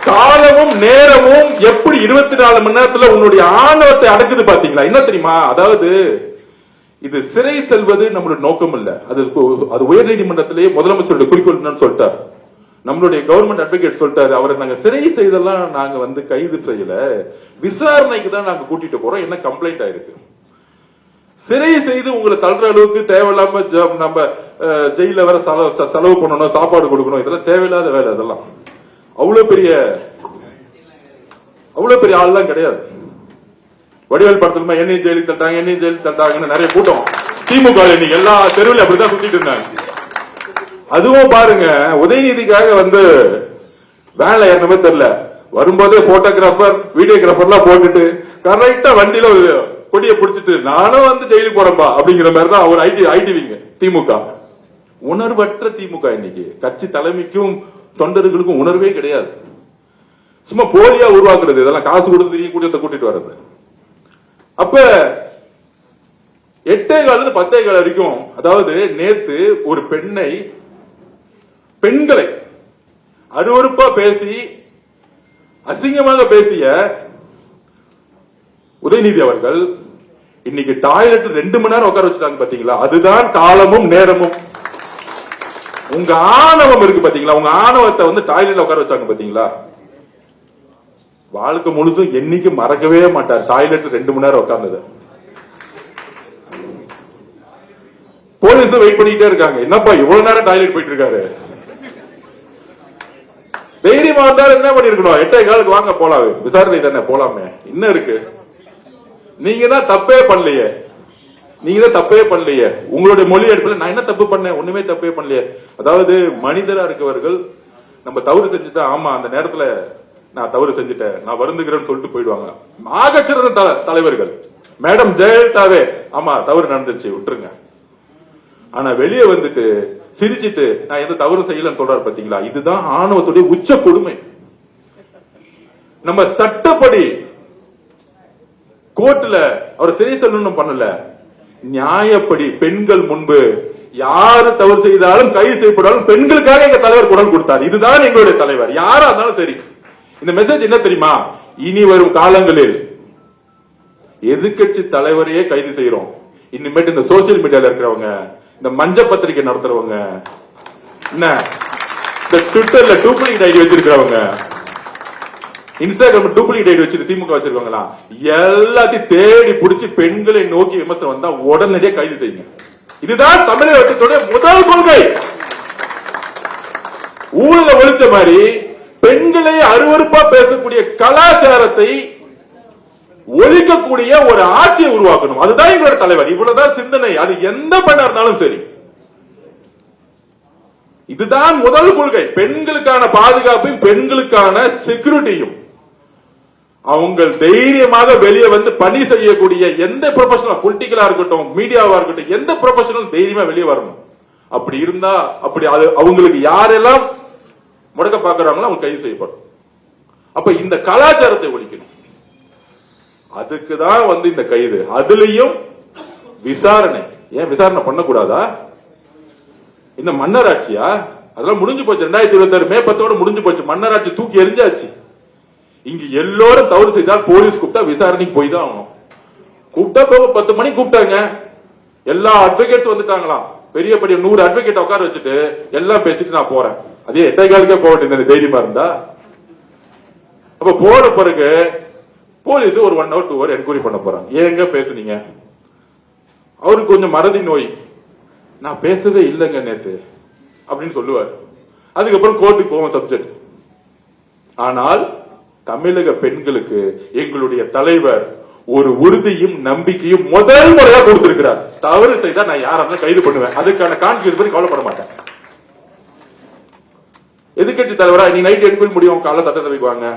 Speaker 1: காலமும் நேரமும் எப்படி 24 மணி நேரத்தில் உன்னுடைய ஆணவத்தை அடக்குது பாத்தீங்களா? என்ன தெரியுமா, அதாவது இது சிறை செல்வது நம்மளுடைய நோக்கம் இல்ல, அது உயர் நீதிமன்றத்திலேயே முதலமைச்சருடைய குறிக்கோள் சொல்லிட்டார். நம்மளுடைய கவர்மெண்ட் அட்வொகேட் சொல்லிட்டாரு, அவரை நாங்க சிறை செய்தெல்லாம் நாங்க கைது செய்யல, விசாரணைக்கு தான் நாங்க கூட்டிட்டு போறோம், என்ன கம்ப்ளைண்ட் ஆயிருக்கு. சிறை செய்து உங்களை தள்ளுற அளவுக்கு தேவையில்லாம நம்ம ஜெயில வர செலவு பண்ணணும், சாப்பாடு கொடுக்கணும், இதெல்லாம் தேவையில்லாத வேலை. அதெல்லாம் அவ்வளவு பெரிய ஆள்லாம் கிடையாது. வடிவேல் படத்துல என்னையும் ஜெயிலுக்கு தட்டாங்க, என்னையும் ஜெயிலுக்கு தட்டாங்கன்னு நிறைய கூட்டம் திமுக இன்னைக்கு எல்லா தெருவில் அப்படிதான் சுத்திட்டு இருந்தாங்க. அதுவும் பாருங்க, உதயநிதிக்காக வேலை ஏறணுமே தெரியல, வரும்போதே போட்டோகிராபர் வீடியோகிராபர்லாம் போட்டுட்டு கரெக்டா வண்டியில ஒரு கொடியை பிடிச்சிட்டு நானும் ஜெயிலுக்கு போறேன்பா அப்படிங்கிற மாதிரி தான் அவர் ஐடிவிங்க திமுக. உணர்வற்ற திமுக இன்னைக்கு. கட்சி தலைமைக்கும் தொண்டர்களுக்கும் உணர்வே கிடையாது. சும்மா போலியா உருவாக்குறது, இதெல்லாம் காசு கொடுத்து கூட்டத்தை கூட்டிட்டு வர்றது. அப்ப 8:15 10:15 வரைக்கும், அதாவது நேத்து ஒரு பெண்களை அருவருப்பா பேசி அசிங்கமாக பேசிய உதயநிதி அவர்கள் இன்னைக்கு டாய்லெட் 2 மணி நேரம் உட்கார வச்சுட்டாங்க பாத்தீங்களா? அதுதான் காலமும் நேரமும். உங்க ஆணவம் இருக்கு பாத்தீங்களா? உங்க ஆணவத்தை டாய்லெட்ல உட்கார வச்சாங்க பாத்தீங்களா? வாழ்க்கை முழுசும் என்னைக்கு மறக்கவே மாட்டார் டாய்லெட் 2 மணி நேரம் உட்கார்ந்தது. போலீஸ் வெயிட் பண்ணிட்டே இருக்காங்க, என்னப்பா இவ்வளவு நேரம் டாய்லெட் போயிட்டு இருக்காரு. தைரியமா இருந்தாலும் என்ன பண்ணிருக்கணும், 8:15 வாங்க போலாம், விசாரணை தானே போலாமே, என்ன இருக்கு. நீங்க தான் தப்பே பண்ணலையே, உங்களுடைய மொழி எடுப்புல நான் என்ன தப்பு பண்ணேன், ஒண்ணுமே தப்பே பண்ணலையே. அதாவது மனிதரா இருக்கவர்கள் நம்ம தவறு செஞ்சுட்டா, ஆமா அந்த நேரத்துல நான் தவறு செஞ்சுட்டேன், நான் வருந்துகிறேன்னு சொல்லிட்டு போயிடுவாங்க. ஆகச்சிறந்த தலைவர்கள் மேடம் ஜெயலலிதாவே, ஆமா தவறு நடந்துச்சு விட்டுருங்க. ஆனா வெளியே சிரிச்சிட்டு நான் எந்த தவறு செய்யலன்னு சொல்றாரு பாத்தீங்களா? இதுதான் ஆணவத்துடைய உச்ச கொடுமை. நம்ம சட்டப்படி கோர்ட்ல அவர் சிறை செல்லணும் பண்ணல, நியாயப்படி பெண்கள் முன்பு யாரு தவறு செய்தாலும் கைது செய்யப்படாலும் பெண்களுக்காக எங்க தலைவர் குரல் கொடுத்தார். இதுதான் எங்களுடைய தலைவர், யாரா இருந்தாலும் சரி. இந்த மெசேஜ் என்ன தெரியுமா, இனி வரும் காலங்களில் எதிர்கட்சி தலைவரையே கைது செய்யறோம். இனிமேட்டு இந்த சோசியல் மீடியால இருக்கிறவங்க, இந்த மஞ்ச பத்திரிகை நடத்துறவங்க, என்ன இந்த ட்விட்டர்ல டூப்ளிகேட் ஐடி வச்சிருக்கிறவங்க, இன்ஸ்டாகிராம் டூப்ளிகேட் ஐடி வச்சிருக்க திமுக வச்சிருக்காங்களா, எல்லாத்தையும் தேடி பிடிச்சி பெண்களை நோக்கி விமர்சனம் வந்தா உடனடியே கைது செய்யுங்க. இதுதான் தமிழகத்துடைய முதல் கொள்கை. ஊழல ஒழிச்ச மாதிரி பெண்களை அருவருப்பா பேசக்கூடிய கலாச்சாரத்தை ஒழிக்கக்கூடிய ஒரு ஆட்சியை உருவாக்கணும். அதுதான் எங்களோட தலைவர். இவ்வளவுதான் சிந்தனை. அது எந்த பெண்ணா இருந்தாலும் சரி, இதுதான் முதல் கொள்கை. பெண்களுக்கான பாதுகாப்பையும் பெண்களுக்கான செக்யூரிட்டியும், அவங்க தைரியமாக வெளியே பணி செய்யக்கூடிய எந்த ப்ரொபஷனல், பொலிட்டிக்கலா இருக்கட்டும் மீடியாவா இருக்கட்டும், எந்த ப்ரொபஷனல் தைரியமா வெளியே வரணும். அப்படி இருந்தா அவங்களுக்கு யாரெல்லாம் முடக்க பாக்குறாங்களோ அவங்க கைது செய்யப்படும். அப்ப இந்த கலாச்சாரத்தை ஒழிக்கணும். அதுக்குதான் இந்த கைது. அதுலயும் விசாரணை. ஏன் விசாரணை பண்ணக்கூடாதா? இந்த மன்னராட்சியா? அதெல்லாம் முடிஞ்சு போச்சு. 2026 மே 10 முடிஞ்சு போச்சு. மன்னராட்சி தூக்கி எரிஞ்சாச்சு. இங்க எல்லோரும் தவறு செய்தால் போலீஸ் கூப்பிட்டா விசாரணைக்கு போய் தான் ஆகணும். கூப்பிட்டா 10 மணிக்கு கூப்பிட்டாங்க, எல்லா அட்வொகேட்ஸ் வந்துட்டாங்களாம். பெரிய பெரிய 100 அட்வொகேட் உட்கார வச்சுட்டு எல்லாம் பேசிட்டு நான் போறேன். அதே 8:15 போக வேண்டியது தைரியமா இருந்தா. அப்ப போன பிறகு போலீஸ் ஒரு 1 hour 2 hour என்கொயரி பண்ண போறாங்க. ஏங்க பேசுனீங்க? அவருக்கு கொஞ்சம் மறதி நோய், நான் பேசவே இல்லைங்க நேத்து அப்படின்னு சொல்லுவார். அதுக்கப்புறம் கோர்ட்டுக்கு போவோம் சப்ஜெக்ட். ஆனால் தமிழக பெண்களுக்கு எங்களுடைய தலைவர் ஒரு உறுதியும் நம்பிக்கையும் முதல் முறையா கொடுத்திருக்கிறார். தவறு செய்தா நான் யாராவது கைது பண்ணுவேன், அதுக்கான கான்சியஸ் பத்தி கவலைப்பட மாட்டேன். எதிர்கட்சி தலைவரா நீ நைட் என்கொயரி முடியும், காலை சட்டத்தை வைக்குவாங்க,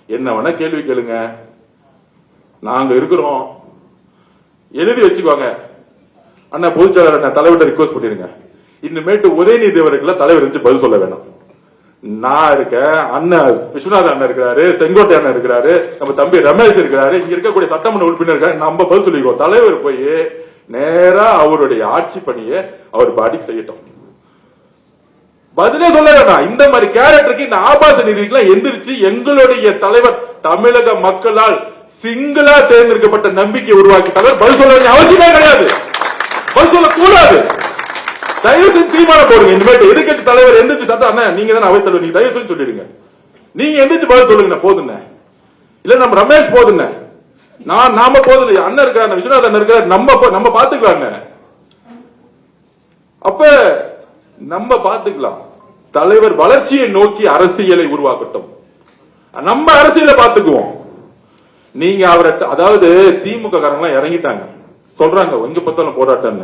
Speaker 1: என்ன வேணா கேள்வி கேளுங்க, நாங்க இருக்கிறோம், எழுதி வச்சுக்குவாங்க. அண்ணா பொதுச்செயலாளர் தலைவர்கிட்ட ரிக்வஸ்ட் பண்ணிருங்க, இனிமேட்டு உதயநிதி அவர்களுக்கு தலைவர் இருந்து பதில் சொல்ல வேணாம். நான் இருக்க, அண்ணன் விஸ்வநாதன் அண்ணன் இருக்கிறாரு, செங்கோட்டை அண்ணன் இருக்கிறாரு, நம்ம தம்பி ரமேஷ் இருக்கிறாரு, இங்க இருக்கக்கூடிய சட்டமன்ற உறுப்பினர் நம்ம பதில் சொல்லிக்குவோம். தலைவர் போய் நேரா அவருடைய ஆட்சி பணியை அவர் பாடி செய்யட்டும், பதிலே சொல்ல வேண்டாம். இந்த மாதிரி கேரக்டருக்கு இந்த ஆபாச நிதிக்கெல்லாம் எந்திரிச்சு எங்களுடைய தலைவர் தமிழக மக்களால் சிங்களா தேர்ந்தெடுக்கப்பட்ட நம்பிக்கை உருவாக்கி தலைவர் பதில் சொல்ல வேண்டிய அவசியமே கிடையாது, பதில் சொல்லக்கூடாது. தயவு செஞ்சு தீர்மானம் போடுங்க. இனிமேட்டு எதிர்கட்சி தலைவர் எந்திரிச்சு சத்தம், அண்ணா நீங்க தான் அவை தலைவர், நீங்க தயவு செஞ்சு சொல்லிடுங்க, நீங்க எந்திரிச்சு பதில் சொல்லுங்க போதுங்க, இல்ல நம்ம ரமேஷ் போதுங்க, நாம போதும், அண்ணன் இருக்கிறார், விஸ்வநாதன் அண்ணன் இருக்கிறார், நம்ம பாத்துக்கலாங்க. அப்ப நம்ம பாத்துக்கலாம். தலைவர் வளர்ச்சியை நோக்கி அரசியலை உருவாக்கட்டும், நம்ம அரசியலை பாத்துக்குவோம். நீங்க அவரை, அதாவது திமுக காரங்க இறங்கிட்டாங்க சொல்றாங்க, எங்க பார்த்தாலும் போராட்டம்,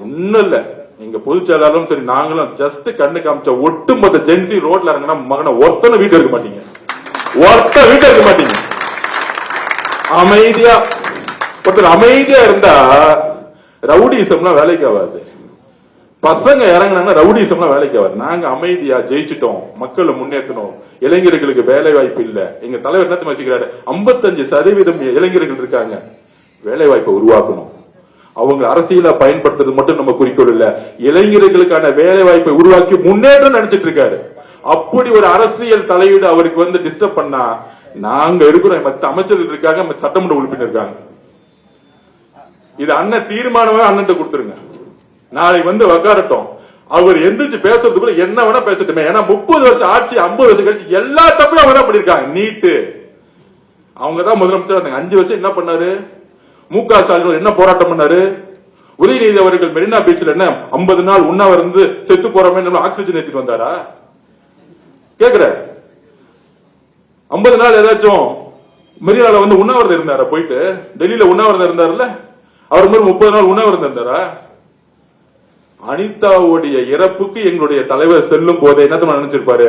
Speaker 1: ஒண்ணும் இல்ல. எங்க பொதுச் செயலாளரும் சரி, நாங்களும் ஜஸ்ட் கண்ணு காமிச்ச ஒட்டுமொத்த ஜென்சி ரோட்ல இறங்கினா மகனை ஒருத்தன வீட்டு இருக்க மாட்டீங்க, ஒருத்த வீட்டு இருக்க மாட்டீங்க. அமைதியா ஒருத்தர் அமைதியா இருந்தா ரவுடிசம்லாம் வேலைக்கு ஆகாது. பசங்க இறங்கினாங்கன்னா ரவுடிசம்லாம் வேலைக்கு ஆகாது. நாங்க அமைதியா ஜெயிச்சிட்டோம், மக்களை முன்னேற்றணும், இளைஞர்களுக்கு வேலை வாய்ப்பு இல்ல. எங்க தலைவர் என்ன வச்சுக்கிறாரு, 55% இளைஞர்கள் இருக்காங்க, வேலை வாய்ப்பை உருவாக்கணும். அவங்க அரசியல பயன்படுத்துறது மட்டும் நம்ம குறிக்கோள் இல்ல, இளைஞர்களுக்கான வேலை வாய்ப்பை உருவாக்கி முன்னேற்றம் நினைச்சிட்டு இருக்காரு. அப்படி ஒரு அரசியல் தலையீடு அவருக்கு வந்து டிஸ்டர்ப் பண்ணா, நாங்க இருக்கிறோம், மற்ற அமைச்சர்கள் இருக்காங்க, சட்டமன்ற உறுப்பினர் இருக்காங்க, இது அண்ணன் தீர்மானமே அண்ணன் கொடுத்துருங்க. நாளை வந்து உக்காரட்டும், அவர் எந்திரிச்சு பேசுறதுக்குள்ள என்ன வேணா பேசட்டுமே. ஏன்னா 30 வருஷம் ஆட்சி, 50 வருஷம் கழிச்சு எல்லா தப்பையும் அவங்க தான் பண்ணிருக்காங்க. நீட்டு அவங்க தான் முதலமைச்சர் இருந்தாங்க, 5 வருஷம் என்ன பண்ணாரு? மு.க. ஸ்டாலின் என்ன போராட்டம் பண்ணாரு? உதயநிதி அவர்கள் மெரினா பீச்ல என்ன 50 நாள் உண்ணாவிரதம் இருந்து செத்து போறோமே ஆக்சிஜன் ஏற்றிட்டு வந்தாரா? கேக்குற 50 நாள் ஏதாச்சும் மெரினால வந்து உண்ணாவிரதம் இருந்தாரா? போயிட்டு டெல்லியில உண்ணாவிரதம் இருந்தாருல்ல, அவர் மாதிரி 30 நாள் உண்ணாவிரதம் இருந்தாரா? அனிதாவுடைய இறப்புக்கு எங்களுடைய தலைவர் செல்லும் போதே என்ன நினைச்சிருப்பாரு,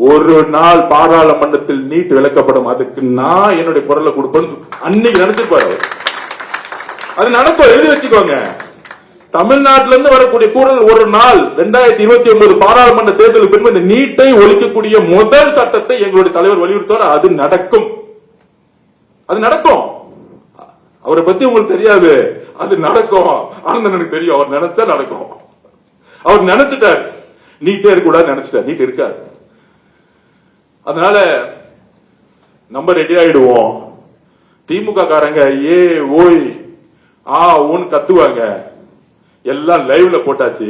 Speaker 1: ஒரு நாள் பாராளுமன்றத்தில் நீட் விளக்கப்படும், அதுக்கு நான் என்னுடைய குரலை கொடுப்பேன் அன்னைக்கு நினைச்சிருப்பாரு. அது நடக்கும், எழுதி வச்சுக்கோங்க. தமிழ்நாட்டில இருந்து வரக்கூடிய குரல் ஒரு நாள் 2029 பாராளுமன்ற தேர்தலுக்கு பின்பு இந்த நீட்டை ஒழிக்கக்கூடிய முதல் சட்டத்தை எங்களுடைய தலைவர் வலியுறுத்துவார். அது நடக்கும், அது நடக்கும். அவரை பத்தி உங்களுக்கு தெரியாது, அது நடக்கும். ஆனந்தனுக்கு தெரியும், அவர் நினைச்சா நடக்கும். அவர் நினைச்சிட்டார் நீட்டே இருக்கூடாது, நினைச்சிட்டார் நீட் இருக்காது. அதனால நம்ம ரெடி ஆயிடுவோம். திமுக காரங்க ஏ ஓய் ஊன்னு கத்துவாங்க, எல்லாம் லைவ்ல போட்டாச்சு,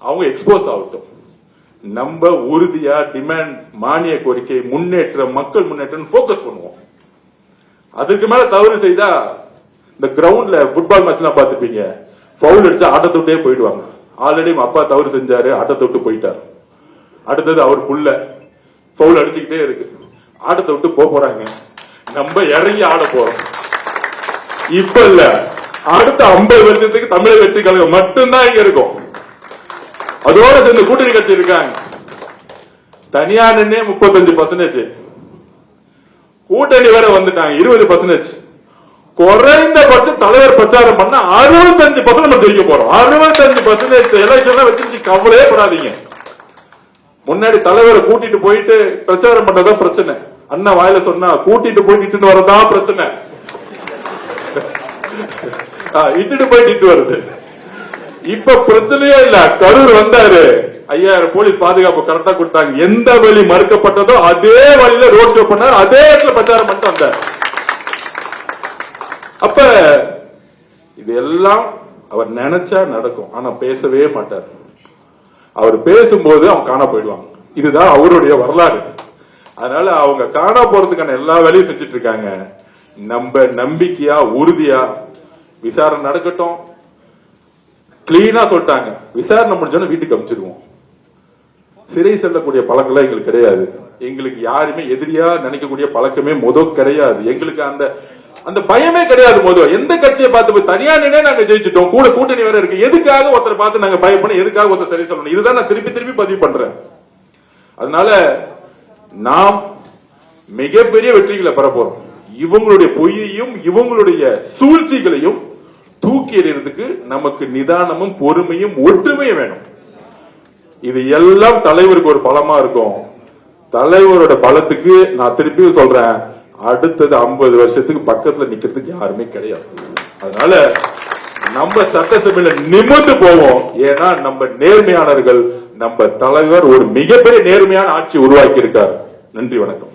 Speaker 1: அவங்க எக்ஸ்போஸ் ஆகட்டும். நம்ம உறுதியா டிமாண்ட், மானிய கோரிக்கை, முன்னேற்றம், மக்கள் முன்னேற்றம் போக்கஸ் பண்ணுவோம். அதுக்கு மேல தவறு செய்தா இந்த கிரவுண்ட்ல ஃபுட்பால் மேட்ச் எல்லாம் பாத்துப்பீங்க, பவுல் அடிச்சா ஆட்டத்தை விட்டே போயிடுவாங்க. ஆல்ரெடி அப்பா தவறு செஞ்சாரு, ஆட்டத்தை விட்டு போயிட்டார். அடுத்தது அவர் புள்ள பவுல் அடிச்சுக்கிட்டே இருக்கு, ஆட்டத்தை விட்டு போறாங்க. நம்ம இறங்கி ஆட போறோம். இப்ப இல்ல, அடுத்த 50 வருஷத்துக்கு தமிழக வெற்றி கழகம் மட்டும்தான் இங்க இருக்கும். அதோட சேர்ந்து கூட்டணி கட்சி இருக்காங்க, தனியானே 35%, கூட்டணி வேற வந்துட்டாங்க 20%. குறைந்தபட்சம் தலைவர் பிரச்சாரம் பண்ண 65% நம்ம ஜெயிக்க போறோம். 65% எலெக்ஷன் வச்சு கவலையே படாதீங்க. முன்னாடி தலைவரை கூட்டிட்டு போயிட்டு பிரச்சாரம் பண்ணதான் பிரச்சனை. அண்ணா வாயில சொன்னா கூட்டிட்டு போயிட்டு வரதான் பிரச்சனை, இட்டுட்டு போயிட்டு வருது. இப்ப பிரச்சனையே இல்ல. கரூர் வந்தாரு, 5000 போலீஸ் பாதுகாப்பு கரெக்டா கொடுத்தாங்க. எந்த வழி மறுக்கப்பட்டதோ அதே வழியில ரோட் ஷோ பண்ணார், அதே இடத்துல பிரச்சாரம் பண்ணிட்டு வந்தார். அப்ப இது எல்லாம் அவர் நினைச்சா நடக்கும், ஆனா பேசவே மாட்டார். அவர் பேசும்போது அவங்க காண போயிடுவாங்க. இதுதான் அவருடைய வரலாறு. அதனால அவங்க காணா போறதுக்கான எல்லா வேலையும் செஞ்சுட்டு இருக்காங்க. நம்ம நம்பிக்கையா உறுதியா விசாரணை நடக்கட்டும். கிளீனா சொல்லிட்டாங்க, விசாரணை முடிஞ்சோன்னு வீட்டுக்கு அனுப்பிச்சிருவோம். சிறை செல்லக்கூடிய பழக்கம் எங்களுக்கு கிடையாது. எங்களுக்கு யாருமே எதிரியா நினைக்கக்கூடிய பழக்கமே கிடையாது. எங்களுக்கு அந்த பயமே கிடையாது. எந்த கட்சியை பார்த்து போய் தனியா நின்று நாங்க ஜெயிச்சிட்டோம், கூட கூட்டணி வேற இருக்கு, எதுக்காக ஒருத்தரை பார்த்து நாங்க பயப்படணும், எதுக்காக ஒருத்தர் சரி சொல்லணும்? இதுதான் நான் திருப்பி திருப்பி பதிவு பண்றேன். அதனால நாம் மிகப்பெரிய வெற்றிகளை பெற போறோம். இவங்களுடைய பொய்யையும் இவங்களுடைய சூழ்ச்சிகளையும் தூக்கி எறியறதுக்கு நமக்கு நிதானமும் பொறுமையும் ஒற்றுமையும் வேணும். இது எல்லாம் தலைவருக்கு ஒரு பலமா இருக்கும். தலைவரோட பலத்துக்கு நான் திருப்பி சொல்றேன், அடுத்தது 50 வருஷத்துக்கு பக்கத்துல நிக்கிறதுக்கு யாருமே கிடையாது. அதனால நம்ம சட்டசபையில நிமிர்ந்து போவோம். ஏன்னா நம்ம நேர்மையானவர்கள். நம்ம தலைவர் ஒரு மிகப்பெரிய நேர்மையான ஆட்சி உருவாக்கி இருக்கார். நன்றி, வணக்கம்.